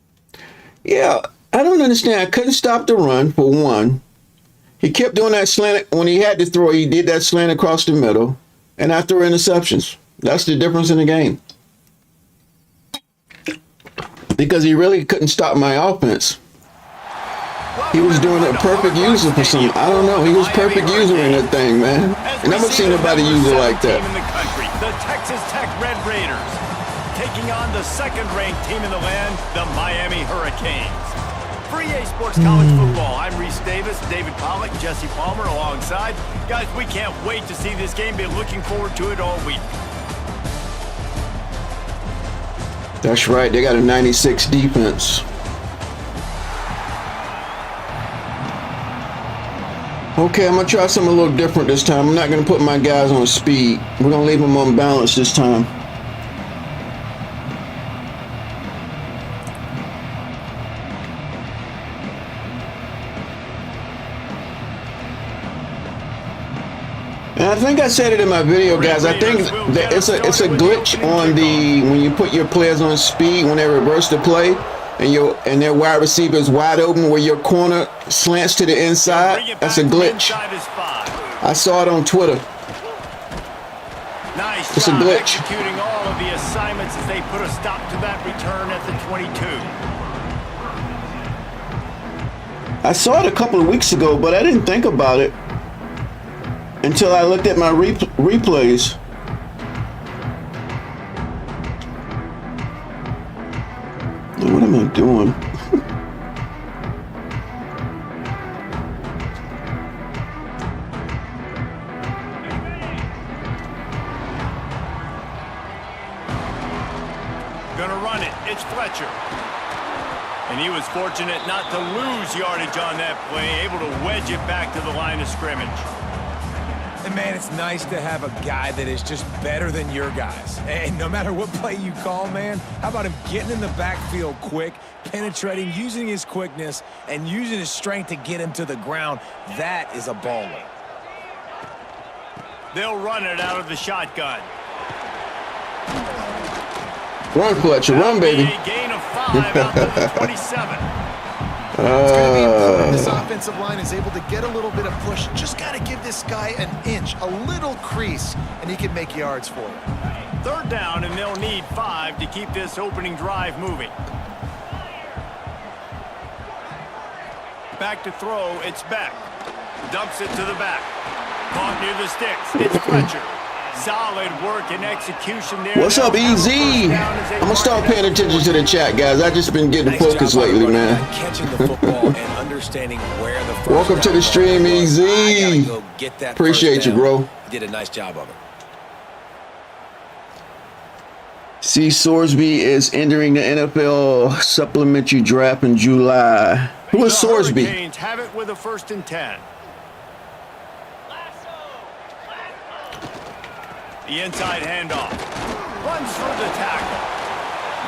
Yeah, I don't understand. I couldn't stop the run, for one. He kept doing that slant. When he had to throw, he did that slant across the middle. And I threw interceptions. That's the difference in the game. Because he really couldn't stop my offense. He was doing a perfect user for some. I don't know. He was perfect user in that thing, man. And I've never seen nobody use it like that. The Texas Tech Red Raiders taking on the second-ranked team in the land, the Miami Hurricanes. For EA Sports College Football, I'm Reese Davis, David Pollack, Jesse Palmer alongside. Guys, we can't wait to see this game. Been looking forward to it all week. That's right. They got a 96 defense. Okay, I'm going to try something a little different this time. I'm not going to put my guys on speed. We're going to leave them on balance this time. And I think I said it in my video, guys. I think that it's a glitch on the when you put your players on speed when they reverse the play and their wide receiver is wide open where your corner slants to the inside. That's a glitch. I saw it on Twitter. Nice it's a glitch. Executing all of the assignments as they put a stop to that return at the 22. I saw it a couple of weeks ago, but I didn't think about it until I looked at my replays. What am I doing? Gonna run it. It's Fletcher. And he was fortunate not to lose yardage on that play, able to wedge it back to the line of scrimmage. And man, it's nice to have a guy that is just better than your guys. And no matter what play you call, man, how about him getting in the backfield quick, penetrating, using his quickness, and using his strength to get him to the ground? That is a baller. They'll run it out of the shotgun. Run, Fletcher, run, baby. A gain of 5 out to the 27. It's going to be important this offensive line is able to get a little bit of push. Just got to give this guy an inch, a little crease, and he can make yards for it. 3rd down, and they'll need 5 to keep this opening drive moving. Back to throw, it's Beck. Dumps it to the back. Caught near the sticks, it's Fletcher. Solid work and execution there. What's up, EZ? I'm gonna start paying attention to the chat, guys. I just been getting focused lately, man. Catching the football and understanding where the first welcome to the stream, EZ. Go get that appreciate you, bro. You did a nice job of it. C. Sorsby is entering the NFL supplementary draft in July. Who is Sorsby? Hurricanes have it with a 1st and 10. The inside handoff. Runs through the tackle.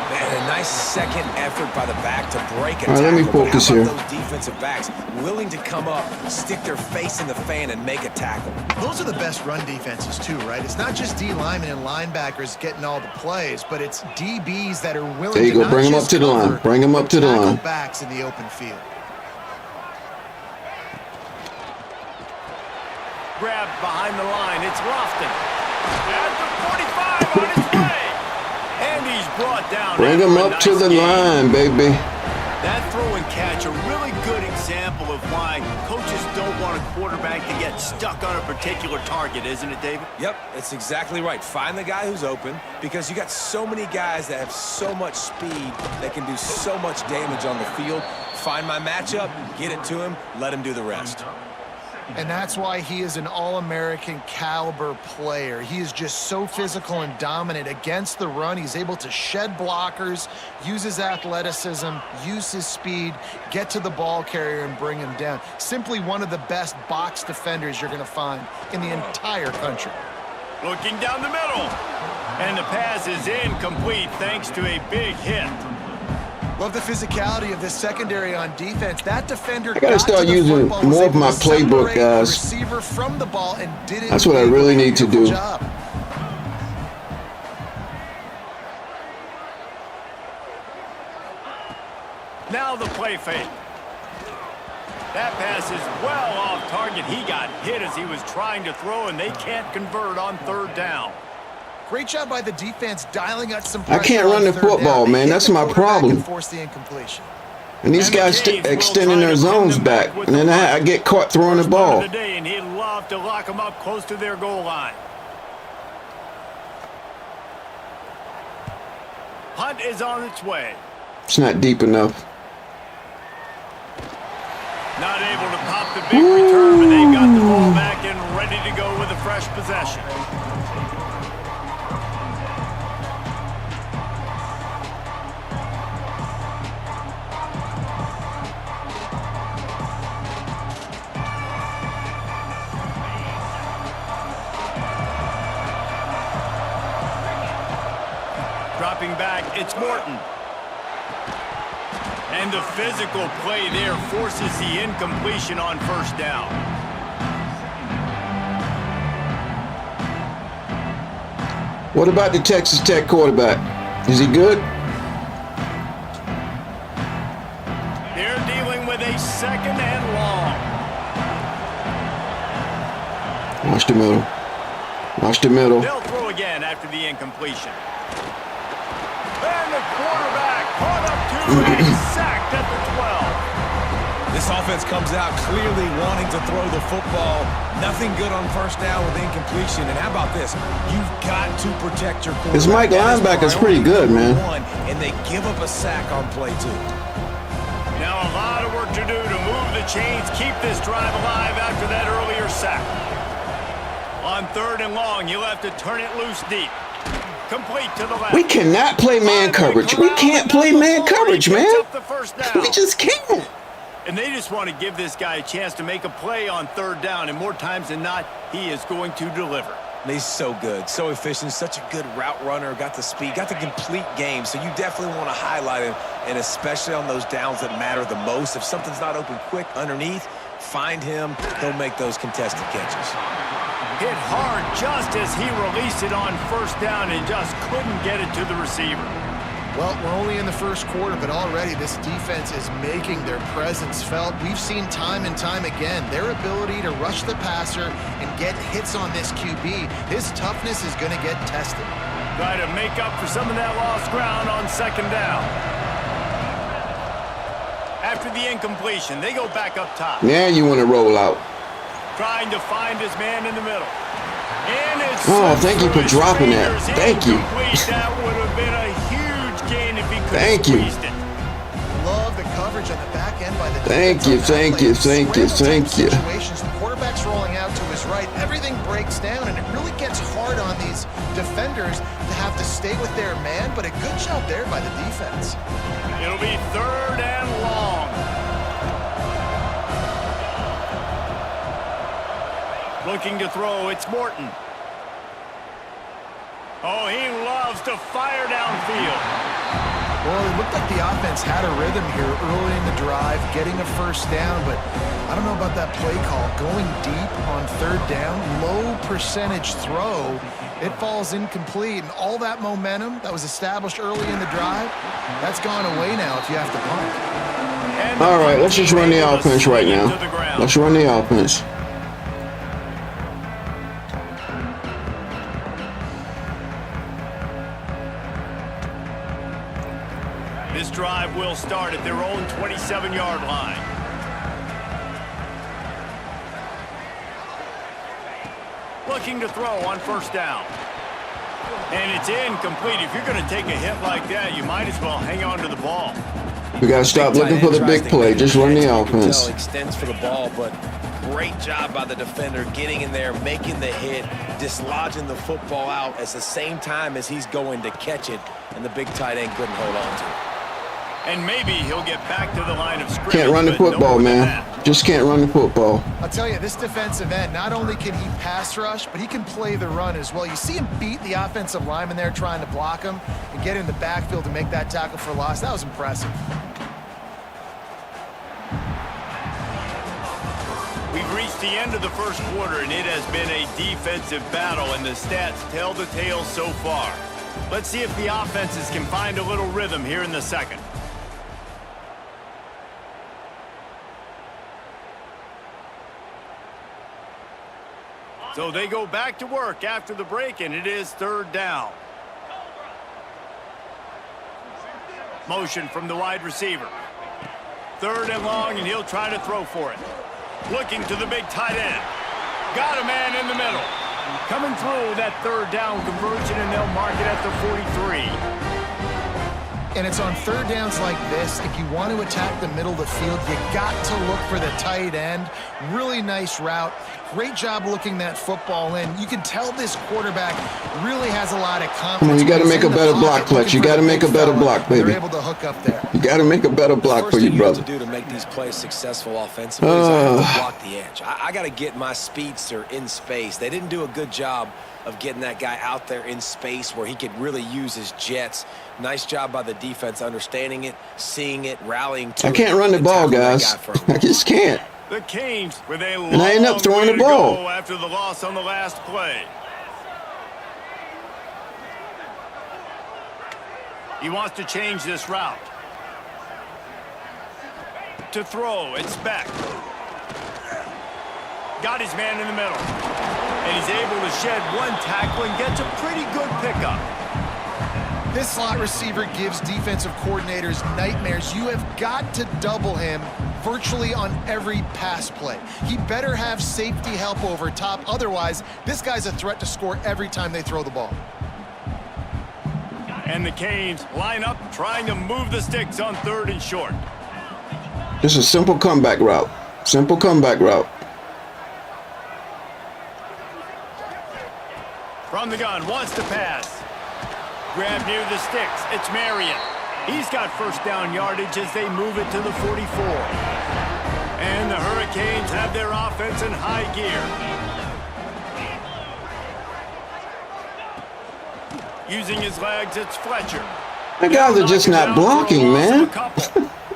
Man, a nice second effort by the back to break a tackle. All right, let me focus here. Those defensive backs willing to come up, stick their face in the fan, and make a tackle. Those are the best run defenses too, right? It's not just D linemen and linebackers getting all the plays, but it's DBs that are willing. There you go. Bring them up to the line. Bring them up to the line. Backs in the open field. Grabbed behind the line. It's Lofton. At the 45 on his way. brought down. Bring him after a up to nice the game. line, baby. That throw and catch, a really good example of why coaches don't want a quarterback to get stuck on a particular target, isn't it, David? Yep, that's exactly right. Find the guy who's open, because you got so many guys that have so much speed that can do so much damage on the field. Find my matchup, get it to him, let him do the rest. And that's why he is an All-American caliber player. He is just so physical and dominant against the run. He's able to shed blockers, use his athleticism, use his speed, get to the ball carrier and bring him down. Simply one of the best box defenders you're going to find in the entire country. Looking down the middle. And the pass is incomplete thanks to a big hit. Love the physicality of this secondary on defense. That defender I gotta start using more of my playbook, guys. Receiver from the ball and did it. That's what I really need to do. Job. Now the play fake. That pass is well off target. He got hit as he was trying to throw, and they can't convert on third down. Great job by the defense dialing out some I pressure. can't run the football, man. That's my problem. Force the incompletion. And these guys extending their zones back, and then I get caught throwing the ball. And he'd love to lock them up close to their goal line. Punt is on its way. It's not deep enough. Not able to pop the big return, but they've got the ball back and ready to go with a fresh possession. Dropping back, it's Morton. And the physical play there forces the incompletion on first down. What about the Texas Tech quarterback? Is he good? They're dealing with a second and long. Watch the middle. Watch the middle. They'll throw again after the incompletion. And the quarterback caught up to and sacked at the 12. This offense comes out clearly wanting to throw the football. Nothing good on first down with incompletion. And how about this? You've got to protect your quarterback. This Mike linebacker's pretty good, man. And they give up a sack on play two. Now a lot of work to do to move the chains, keep this drive alive after that earlier sack. On third and long, you'll have to turn it loose deep. Complete to the left. We cannot play man coverage. We can't play man coverage, man. We just can't. And they just want to give this guy a chance to make a play on third down, and more times than not, he is going to deliver. He's so good, so efficient, such a good route runner, got the speed, got the complete game, so you definitely want to highlight him, and especially on those downs that matter the most. If something's not open quick underneath, find him. He'll make those contested catches. Hit hard just as he released it on first down and just couldn't get it to the receiver. Well, we're only in the first quarter, but already this defense is making their presence felt. We've seen time and time again their ability to rush the passer and get hits on this QB. His toughness is going to get tested. Try to make up for some of that lost ground on second down. After the incompletion, they go back up top. Now you want to roll out. Trying to find his man in the middle. And it's thank you for dropping that. Thank you. That would have been a huge gain if he could have Thank you. squeezed it. Love the coverage on the back end by the Thank you, thank you, thank you, thank you. Situations, the quarterback's rolling out to his right. Everything breaks down, and it really gets hard on these defenders to have to stay with their man, but a good job there by the defense. It'll be third and long. Looking to throw, it's Morton. Oh, he loves to fire downfield. Well, it looked like the offense had a rhythm here early in the drive, getting a first down, but I don't know about that play call. Going deep on third down, low percentage throw, it falls incomplete, and all that momentum that was established early in the drive, that's gone away now if you have to punt. All right, let's just run the offense right now. Let's run the offense. This drive will start at their own 27-yard line. Looking to throw on first down. And it's incomplete. If you're going to take a hit like that, you might as well hang on to the ball. We got to stop looking for the big play. Just run the offense. Extends for the ball, but great job by the defender getting in there, making the hit, dislodging the football out at the same time as he's going to catch it, and the big tight end couldn't hold on to it. And maybe he'll get back to the line of scrimmage. Can't run the football, man. Just can't run the football. I'll tell you, this defensive end, not only can he pass rush, but he can play the run as well. You see him beat the offensive lineman there trying to block him and get in the backfield to make that tackle for loss. That was impressive. We've reached the end of the first quarter, and it has been a defensive battle, and the stats tell the tale so far. Let's see if the offenses can find a little rhythm here in the second. So they go back to work after the break, and it is third down. Motion from the wide receiver. Third and long, and he'll try to throw for it. Looking to the big tight end. Got a man in the middle. Coming through that third down conversion, and they'll mark it at the 43. And it's on third downs like this, if you want to attack the middle of the field, you got to look for the tight end. Really nice route. Great job looking that football in. You can tell this quarterback really has a lot of confidence. Come on, you got to make a better block, Fletch. You got to make a better block, baby. They're able to hook up there. You got to make a better block for your brother. First thing you have to do to make these plays successful offensively is I have to block the edge. I got to get my speedster in space. They didn't do a good job of getting that guy out there in space where he could really use his jets. Nice job by the defense understanding it, seeing it, rallying to it. I can't run the ball, guys. I just can't. The Canes with a long And I end up throwing the ball after the loss on the last play. He wants to change this route. To throw, it's back. Got his man in the middle. And he's able to shed one tackle and gets a pretty good pickup. This slot receiver gives defensive coordinators nightmares. You have got to double him virtually on every pass play. He better have safety help over top. Otherwise, this guy's a threat to score every time they throw the ball. And the Canes line up, trying to move the sticks on third and short. This is a simple comeback route. Simple comeback route. From the gun, wants to pass. Grab near the sticks. It's Marion. He's got first down yardage as they move it to the 44. And the Hurricanes have their offense in high gear. Using his legs, it's Fletcher. The guys are just not blocking, man.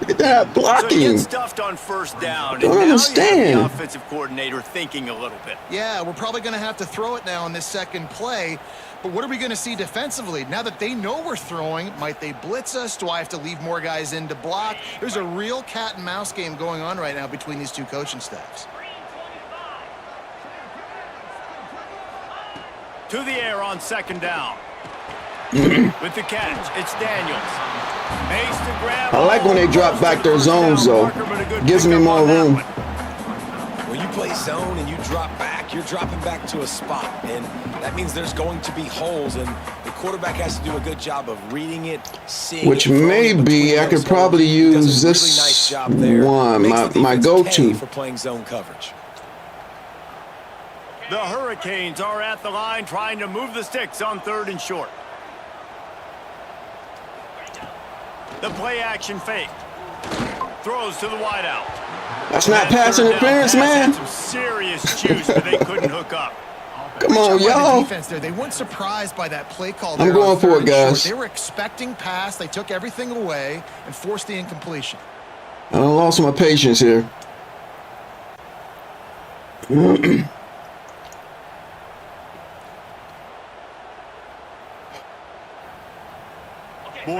They're not blocking. So he gets stuffed on first down. Don't and understand. Now you have the offensive coordinator thinking a little bit. Yeah, we're probably going to have to throw it now on this second play. But what are we going to see defensively? Now that they know we're throwing, might they blitz us? Do I have to leave more guys in to block? There's a real cat and mouse game going on right now between these two coaching staffs. To the air on second down. With the catch, it's Daniels. Makes the grab. I like when they drop back their zones, though. Gives me more room. When you play zone and you drop back, you're dropping back to a spot, and that means there's going to be holes, and the quarterback has to do a good job of reading it, seeing Which it. maybe I could probably use this one, my go-to. For playing zone coverage. The Hurricanes are at the line trying to move the sticks on third and short. The play action fake. Throws to the wideout. That's not pass interference, man. Some serious juice, but they couldn't hook up. Come on, y'all. They weren't surprised by that play call. I'm going for it, guys. They were expecting pass. They took everything away and forced the incompletion. I lost my patience here. Boy,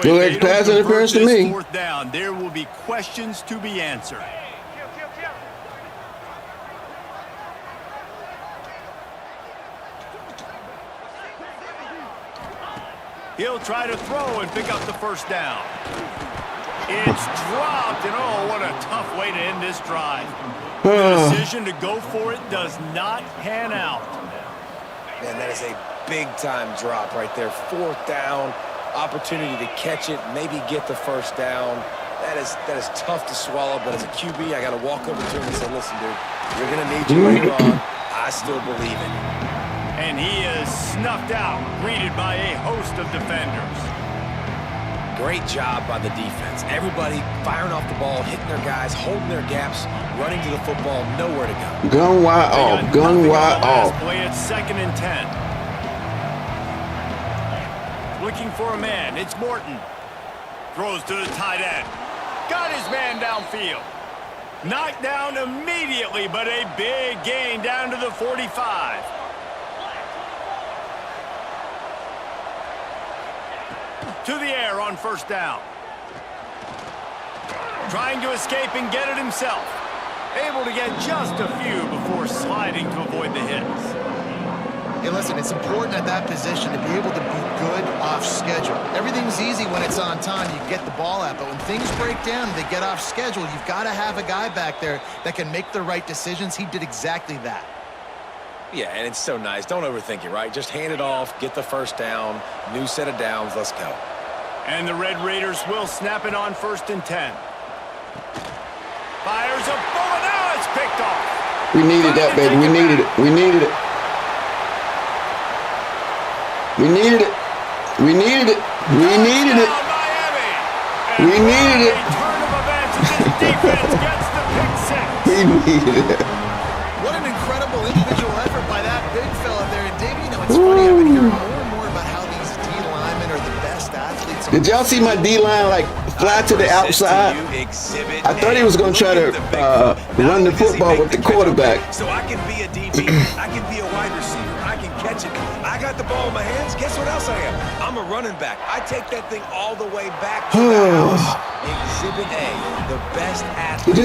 Feel like pass interference to me. Fourth down, there will be questions to be answered. He'll try to throw and pick up the first down. It's dropped, and oh, what a tough way to end this drive. The decision to go for it does not pan out. Man, that is a big-time drop right there. 4th down, opportunity to catch it, maybe get the first down. That is tough to swallow, but as a QB, I got to walk over to him and say, listen, dude, you're going to need you later on. I still believe it. And he is snuffed out, greeted by a host of defenders. Great job by the defense. Everybody firing off the ball, hitting their guys, holding their gaps, running to the football, nowhere to go. Gun wide off. Gun wide off. Play at 2nd and 10. Looking for a man. It's Morton. Throws to the tight end. Got his man downfield. Knocked down immediately, but a big gain down to the 45. To the air on 1st down. Trying to escape and get it himself. Able to get just a few before sliding to avoid the hits. Hey, listen, it's important at that position to be able to be good off schedule. Everything's easy when it's on time. You get the ball out, but when things break down and they get off schedule, you've got to have a guy back there that can make the right decisions. He did exactly that. Yeah, and it's so nice. Don't overthink it, right? Just hand it off, get the first down, new set of downs, let's go. And the Red Raiders will snap it on 1st and 10. Fires a bullet, now it's picked off. We needed that, baby. We needed it. We needed it. We needed it. We needed it. We needed it. We needed it. Turn of events as this defense gets the pick six. We needed it. What an incredible individual effort by that big fella there. And Dave, you know, it's funny, I've been hearing more and more about how these D linemen are the best athletes. Did y'all see my D-line like fly to the outside? I thought he was going to try to run the football with the quarterback. So I can be a DB. I can be a wide receiver. I can catch it. I got the ball in my hands. Guess what else I am? I'm a running back. I take that thing all the way back to the house. Exhibit A, the best athlete.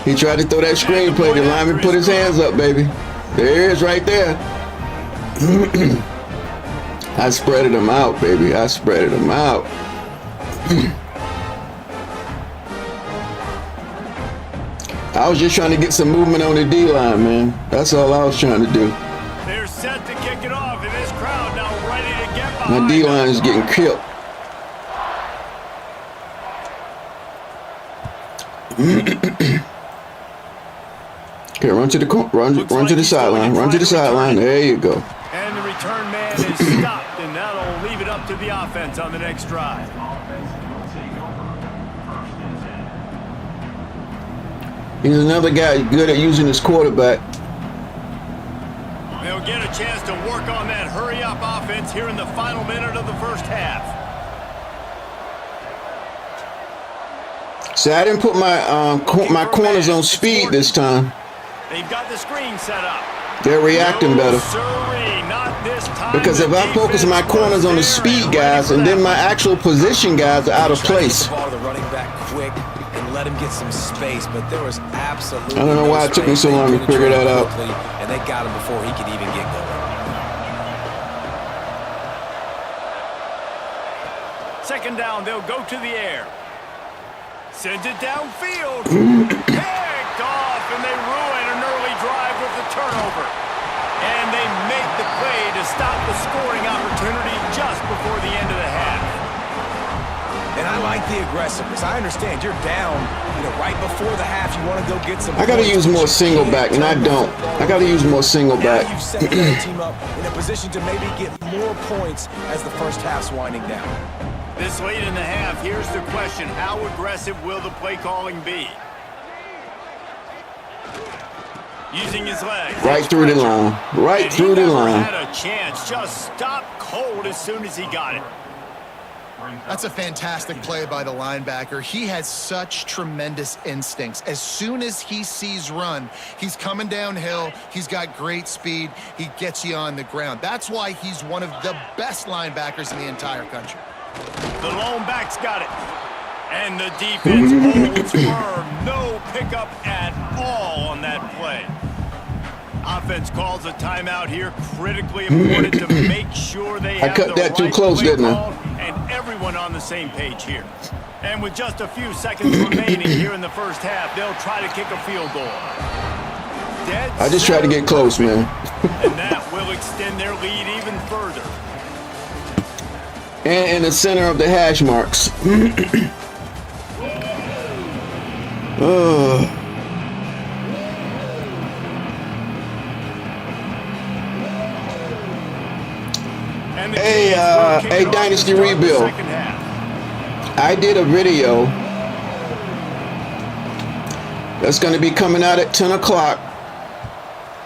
He tried to throw that screenplay. The lineman put his hands up, baby. There it is right there. I spreaded him out, baby. I spreaded him out. I was just trying to get some movement on the D-line, man. That's all I was trying to do. They're set to kick it off, and this crowd now ready to get behind. My D-line is getting killed. Okay, run to the sideline. Run to the sideline. There you go. And the return man is stopped, and that'll leave it up to the offense on the next drive. He's another guy good at using his quarterback. They'll get a chance to work on that hurry-up offense here in the final minute of the first half. See, I didn't put my corners on speed this time. They've got the screen set up. They're reacting better. Sirree, not this time. Because if I focus my corners on the speed guys, and then my actual position guys are out of place. Ball to the running back quick and let him get some space, but there was absolutely I don't know why it took me so long to figure that out. And they got him before he could even get going. Second down, they'll go to the air. Sends it downfield. Picked off, and they ruin an early drive with the turnover. And they make the play to stop the scoring opportunity just before the end of the half. And I like the aggressiveness. I understand you're down, right before the half. You want to go get some. I got to use more single back, and I don't. I got to use more single back. Now you've set the team up in a position to maybe get more points as the first half's winding down. This late in the half, here's the question. How aggressive will the play calling be? Using his legs. Right through the line. Right through the line. Had a chance. Just stopped cold as soon as he got it. That's a fantastic play by the linebacker. He has such tremendous instincts. As soon as he sees run, he's coming downhill. He's got great speed. He gets you on the ground. That's why he's one of the best linebackers in the entire country. The lone back's got it. And the defense holds firm. No pickup at all on that play. Offense calls a timeout here. Critically important to make sure they have I cut that the too right close, play didn't I? call and everyone on the same page here. And with just a few seconds remaining here in the first half, they'll try to kick a field goal. I just tried to get close, man. And that will extend their lead even further. And in the center of the hash marks. Hey, Dynasty Rebuild. I did a video that's going to be coming out at 10 o'clock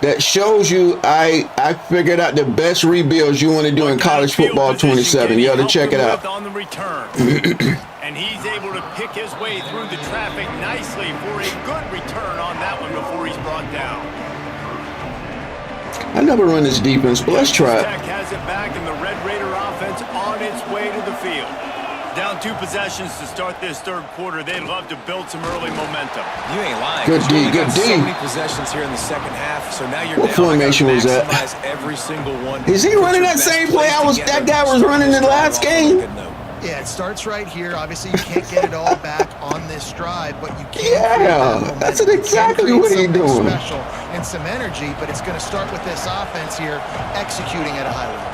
that shows you I figured out the best rebuilds you want to do in college football 27. You ought to check it out. On the return. And he's able to pick his way through the traffic nicely for a good return on that one before he's brought down. I never run this defense, but let's try it. Tech has it back, and the Red Raider offense on its way to the field. Down 2 possessions to start this third quarter. They'd love to build some early momentum. You ain't lying. Good D, good D. So many possessions here in the second half, so now you're what formation was that? Every single one. Is he running that same play that guy was running in the last game? Yeah, it starts right here. Obviously, you can't get it all back on this drive, but you can. Yeah, that's exactly what he's doing. Special and some energy, but it's going to start with this offense here executing at a high level.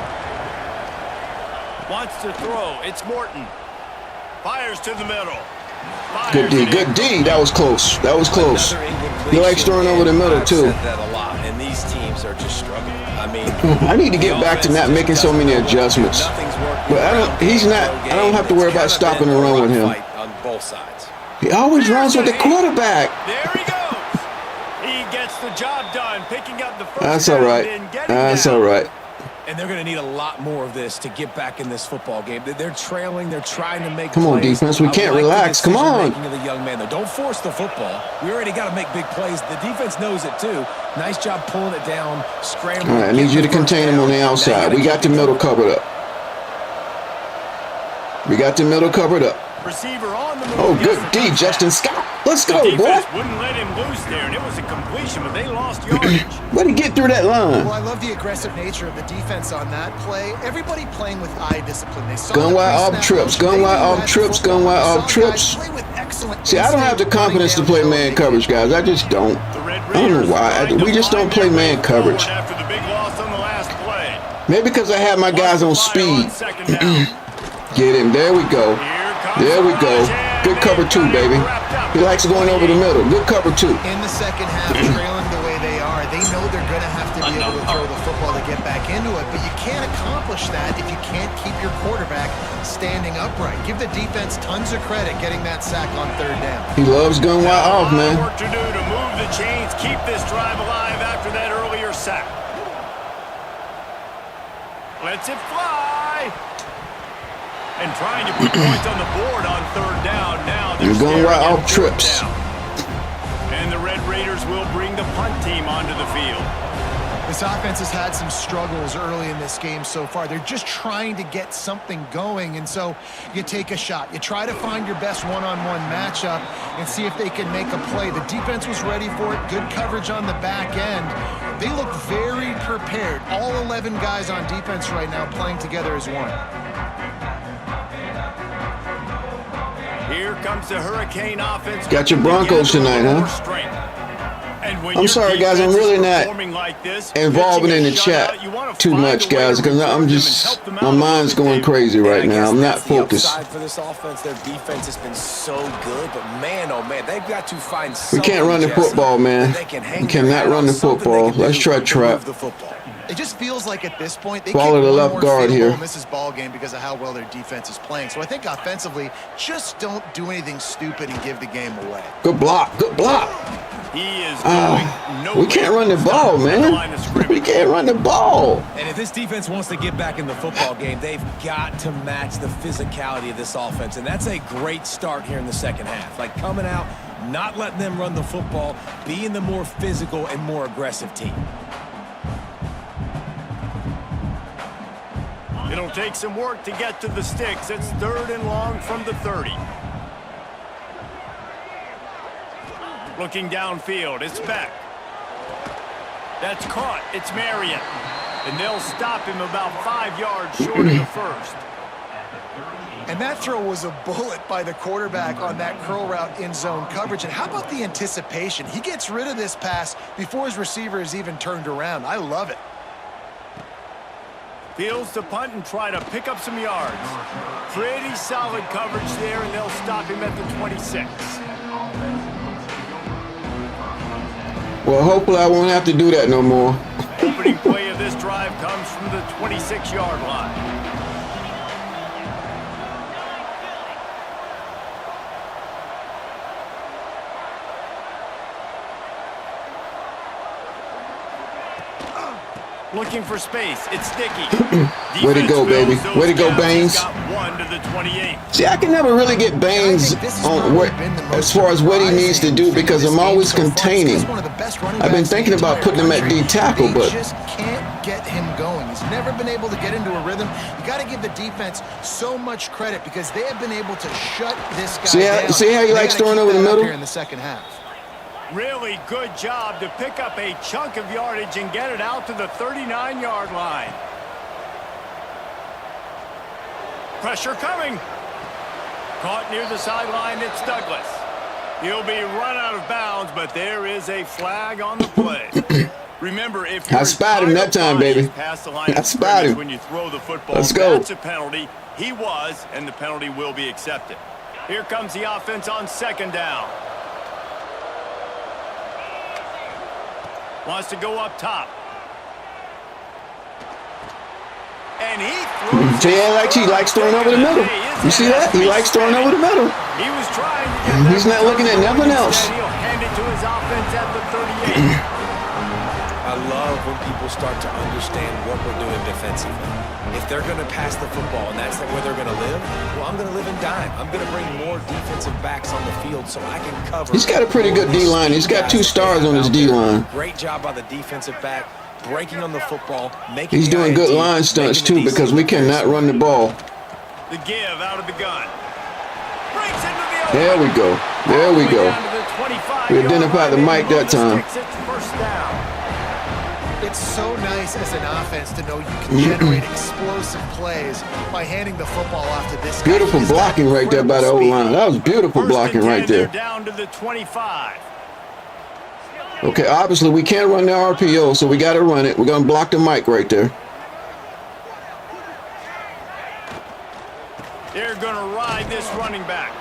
Wants to throw. It's Morton. Fires to the middle. Good D, good D. That was close. That was close. He likes throwing over the middle too. That a lot, and these teams are just struggling. I mean, I need to get back to not making so many adjustments. But I don't have to worry about stopping the run with him. On both sides. He always runs with the quarterback. There he goes. He gets the job done, picking up the first. That's all right. That's all right. And they're going to need a lot more of this to get back in this football game. They're trailing. They're trying to make Come on, plays. defense. We can't relax. Come on. Of the young man, though. Don't force the football. We already got to make big plays. The defense knows it, too. Nice job pulling it down, scrambling. All right, I need you to contain him on the outside. We got the middle covered up. We got the middle covered up. Receiver on the move. Oh, good D, Justin Scott. Let's go, boy. Wouldn't let him loose there, and it was a completion, but they lost yardage. Where'd he get through that line? Well, I love the aggressive nature of the defense on that play. Everybody playing with eye discipline. They saw gun wide off trips, gun wide off trips, gun wide off trips. See, I don't have the confidence to play man coverage, guys. I just don't. I don't know why. We just don't play man coverage. After the big loss on the last play. Maybe because I have my guys on speed. Get him. There we go. There we go. Good cover 2, baby. He likes going over the middle. Good cover 2. In the second half, trailing the way they are, they know they're going to have to be able to throw the football to get back into it, but you can't accomplish that if you can't keep your quarterback standing upright. Give the defense tons of credit getting that sack on third down. He loves gun wide off, man. Work to do to move the chains, keep this drive alive after that earlier sack. Lets it fly. And trying to put points on the board on third down. Now you're going right off trips. And the Red Raiders will bring the punt team onto the field. This offense has had some struggles early in this game so far. They're just trying to get something going, and so you take a shot. You try to find your best one-on-one matchup and see if they can make a play. The defense was ready for it. Good coverage on the back end. They look very prepared. All 11 guys on defense right now playing together as one. Here comes the Hurricane offense. Got your Broncos tonight, huh? I'm sorry, guys. I'm really not involving in the chat too much, guys, because my mind's going crazy right now. I'm not focused. For this offense, their defense has been so good, but man, oh man, they've got to find. We can't run the football, man. We cannot run the football. Let's try trap. It just feels like at this point they follow the left guard here. Miss this ball game because of how well their defense is playing. So I think offensively, just don't do anything stupid and give the game away. Good block. Good block. He is we can't run the ball, man. We can't run the ball. And if this defense wants to get back in the football game, they've got to match the physicality of this offense. And that's a great start here in the second half. Like coming out, not letting them run the football, being the more physical and more aggressive team. It'll take some work to get to the sticks. It's 3rd and long from the 30. Looking downfield, it's Beck. That's caught. It's Marion. And they'll stop him about 5 yards short of the first. And that throw was a bullet by the quarterback on that curl route in zone coverage. And how about the anticipation? He gets rid of this pass before his receiver is even turned around. I love it. Fields to punt and try to pick up some yards. Pretty solid coverage there, and they'll stop him at the 26. Well, hopefully I won't have to do that no more. Opening play of this drive comes from the 26-yard line. Looking for space. It's sticky. Way to go, baby. Way to go, Baines. Got one to the 28. See, I can never really get Baines on what, as far as what he needs to do, because I'm always containing. I've been thinking about putting him at D tackle, but just can't get him going. He's never been able to get into a rhythm. You got to give the defense so much credit because they have been able to shut this guy down. See how he likes throwing over the middle? Here in the second half. Really good job to pick up a chunk of yardage and get it out to the 39-yard line. Pressure coming. Caught near the sideline, it's Douglas. He'll be run out of bounds, but there is a flag on the play. Remember, if I spotted him that time, baby. I spotted him. When you throw the football, let's go. That's a penalty. He was, and the penalty will be accepted. Here comes the offense on second down. Wants to go up top. And he throws. He likes throwing over the middle. You see that? He likes throwing over the middle. He was trying to get He's not looking at nothing else. He'll hand it to his offense at the 38. I love when people start to understand what we're doing defensively. If they're going to pass the football and that's where they're going to live, well, I'm going to live in dime. I'm going to bring more defensive backs on the field so I can cover. He's got a pretty good D-line. He's got 2 stars on his D-line. Great job by the defensive back, breaking on the football, making. He's doing good line stunts, too, because we cannot run the ball. The give out of the gun. Breaks into the There we go. There we go. We identified the mic that time. First down. It's so nice as an offense to know you can generate explosive plays by handing the football off to this guy. Beautiful blocking right there by the O-line. That was beautiful blocking right there. Down to the 25. Okay, obviously we can't run the RPO, so we got to run it. We're going to block the mic right there. They're going to ride this running back.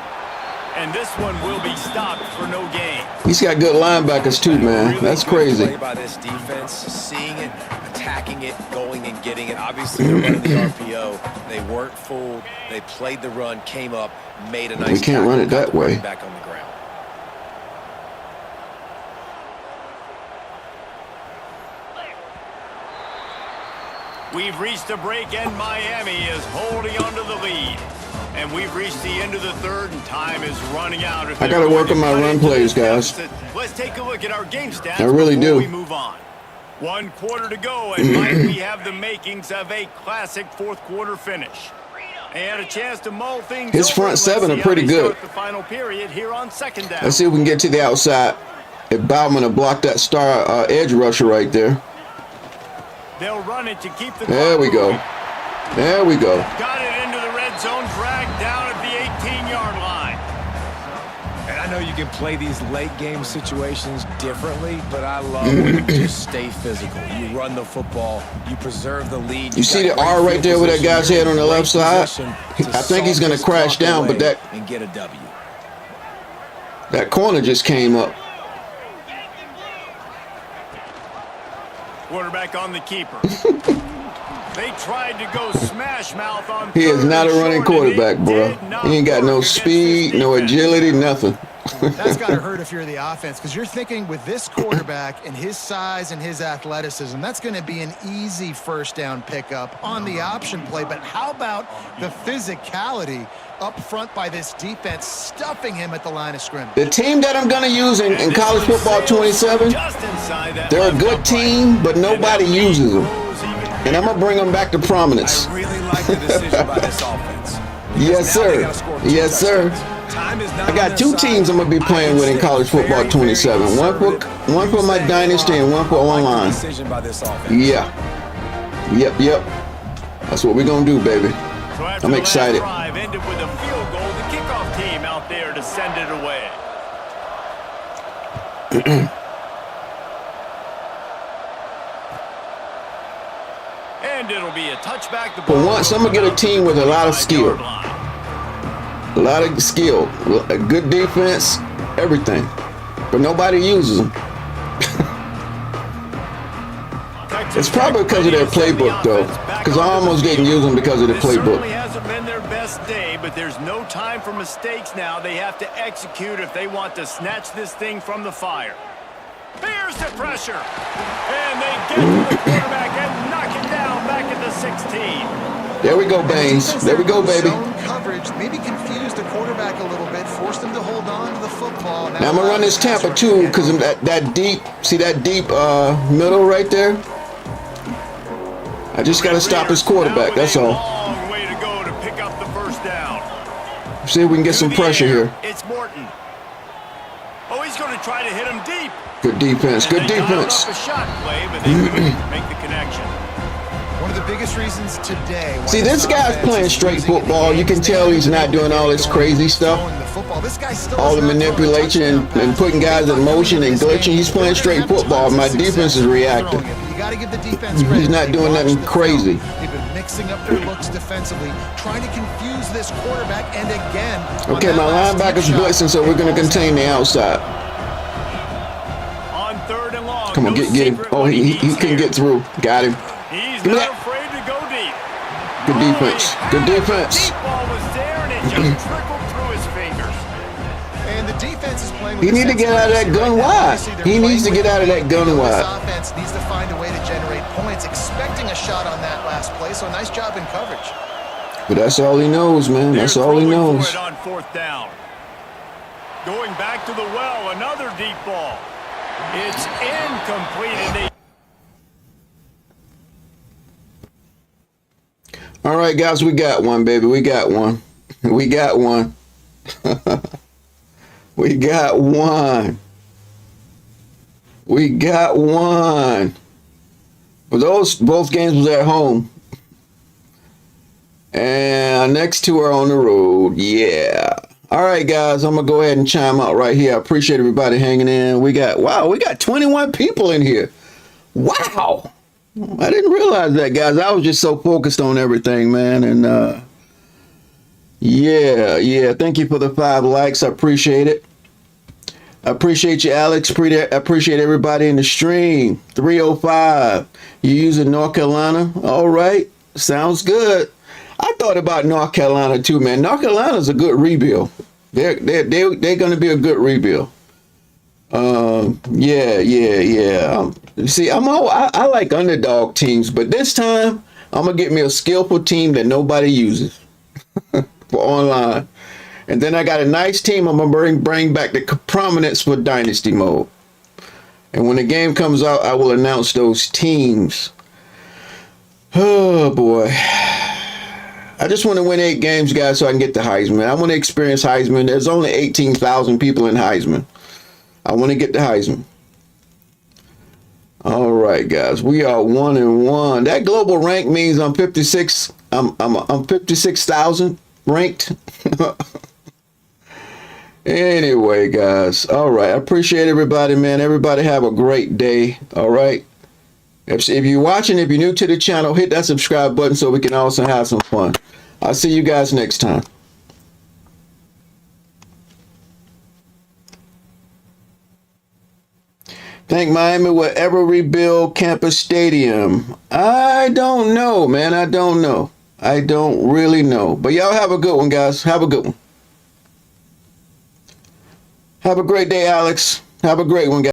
And this one will be stopped for no gain. He's got good linebackers too, man. Really That's good crazy. Play by this defense, seeing it, attacking it, going and getting it. Obviously, they're running the RPO. They weren't fooled. They played the run, came up, made a nice. We can't run it that way. Back on the ground. We've reached a break, and Miami is holding on to the lead. And we've reached the end of the third, and time is running out. I got to work on my run plays, guys. Let's take a look at our game stats. I really do. We move on. 1 quarter to go, and Miami have the makings of a classic fourth-quarter finish. They had a chance to mull things. His front seven are pretty good. The final period here on second down. Let's see if we can get to the outside. If Bowman will block that star edge rusher right there. They'll run it to keep the. There we go. There we go. Got it into the red zone, dragged down at the 18-yard line. And I know you can play these late game situations differently, but I love when you just stay physical. You run the football, you preserve the lead. You see the R right there with that guy's head on the left side? I think he's going to crash down, but that and get a W. That corner just came up. Quarterback on the keeper. They tried to go smash mouth on. He is not a running quarterback, bro. He ain't got no speed, no agility, nothing. That's got to hurt if you're the offense, because you're thinking with this quarterback and his size and his athleticism, that's going to be an easy first down pickup on the option play. But how about the physicality up front by this defense, stuffing him at the line of scrimmage? The team that I'm going to use in college football 27, they're a good team, but nobody uses them. And I'm going to bring them back to prominence. I really like the decision by this offense. Yes, sir. Yes, sir. I got 2 teams I'm going to be playing with in college football 27. One for my Dynasty and one for online. Yeah. Yep. That's what we're going to do, baby. So after I'm the excited. last drive ended with a field goal, the kickoff team out there to send it away. And it'll be a touchback. For once, I'm going to get a team with a lot of skill. A lot of skill. A good defense, everything. But nobody uses them. It's probably because of their playbook, though. Because I almost didn't use them because of the playbook. It certainly hasn't been their best day, but there's no time for mistakes now. They have to execute if they want to snatch this thing from the fire. Here's the pressure. And they get to the quarterback and knock it down back at the 16. There we go, Baines. There we go, baby. Coverage, maybe confused the quarterback a little bit, forced him to hold on to the football. Now I'm going to run this Tampa, too, because that deep, see that deep middle right there? I just got to stop his quarterback, that's all. Long way to go to pick up the first down. See if we can get some pressure here. It's Morton. Oh, he's going to try to hit him deep. Good defense, good defense. A shot play, but they couldn't make the connection. One of the biggest reasons today. See, this guy's playing straight football. You can tell he's not doing all this crazy stuff. All the manipulation and putting guys in motion and glitching. He's playing straight football. My defense is reacting. He's not doing nothing crazy. They've been mixing up their looks defensively, trying to confuse this quarterback, and again. Okay, my linebacker's blitzing, so we're going to contain the outside. On 3rd and long. Come on, get him. Oh, he couldn't get through. Got him. He's Give me not that. afraid to go deep. Good defense. Good defense. Deep ball was there, and it just trickled through his fingers. And the defense is playing. He needs to get out of that gun wide. He needs to get out of that gun wide. This offense needs to find a way to generate points, expecting a shot on that last play. So nice job in coverage. But that's all he knows, man. That's all he knows. On 4th down. Going back to the well, another deep ball. It's incomplete. And they All right, guys, we got one, baby. We got one. We got one. We got one. We got one. But both games was at home. And our next two are on the road. Yeah. All right, guys, I'm going to go ahead and chime out right here. I appreciate everybody hanging in. We got 21 people in here. Wow. I didn't realize that, guys. I was just so focused on everything, man. And yeah. Thank you for the 5 likes. I appreciate it. I appreciate you, Alex. Appreciate everybody in the stream. 305. You using North Carolina? All right. Sounds good. I thought about North Carolina too, man. North Carolina's a good rebuild. They're going to be a good rebuild. Yeah. See, I like underdog teams, but this time I'm gonna get me a skillful team that nobody uses for online, and then I got a nice team. I'm gonna bring back the prominence for Dynasty mode, and when the game comes out, I will announce those teams. Oh boy, I just want to win 8 games, guys, so I can get the Heisman. I want to experience Heisman. There's only 18,000 people in Heisman. I want to get the Heisman. All right, guys, we are 1-1. That global rank means I'm 56. I'm 56,000 ranked. Anyway, guys. All right, I appreciate everybody, man. Everybody have a great day. All right. If you're watching, if you're new to the channel, hit that subscribe button so we can also have some fun. I'll see you guys next time. Think Miami will ever rebuild Campus Stadium? I don't know, man. I don't know. I don't really know. But y'all have a good one, guys. Have a good one. Have a great day, Alex. Have a great one, guys.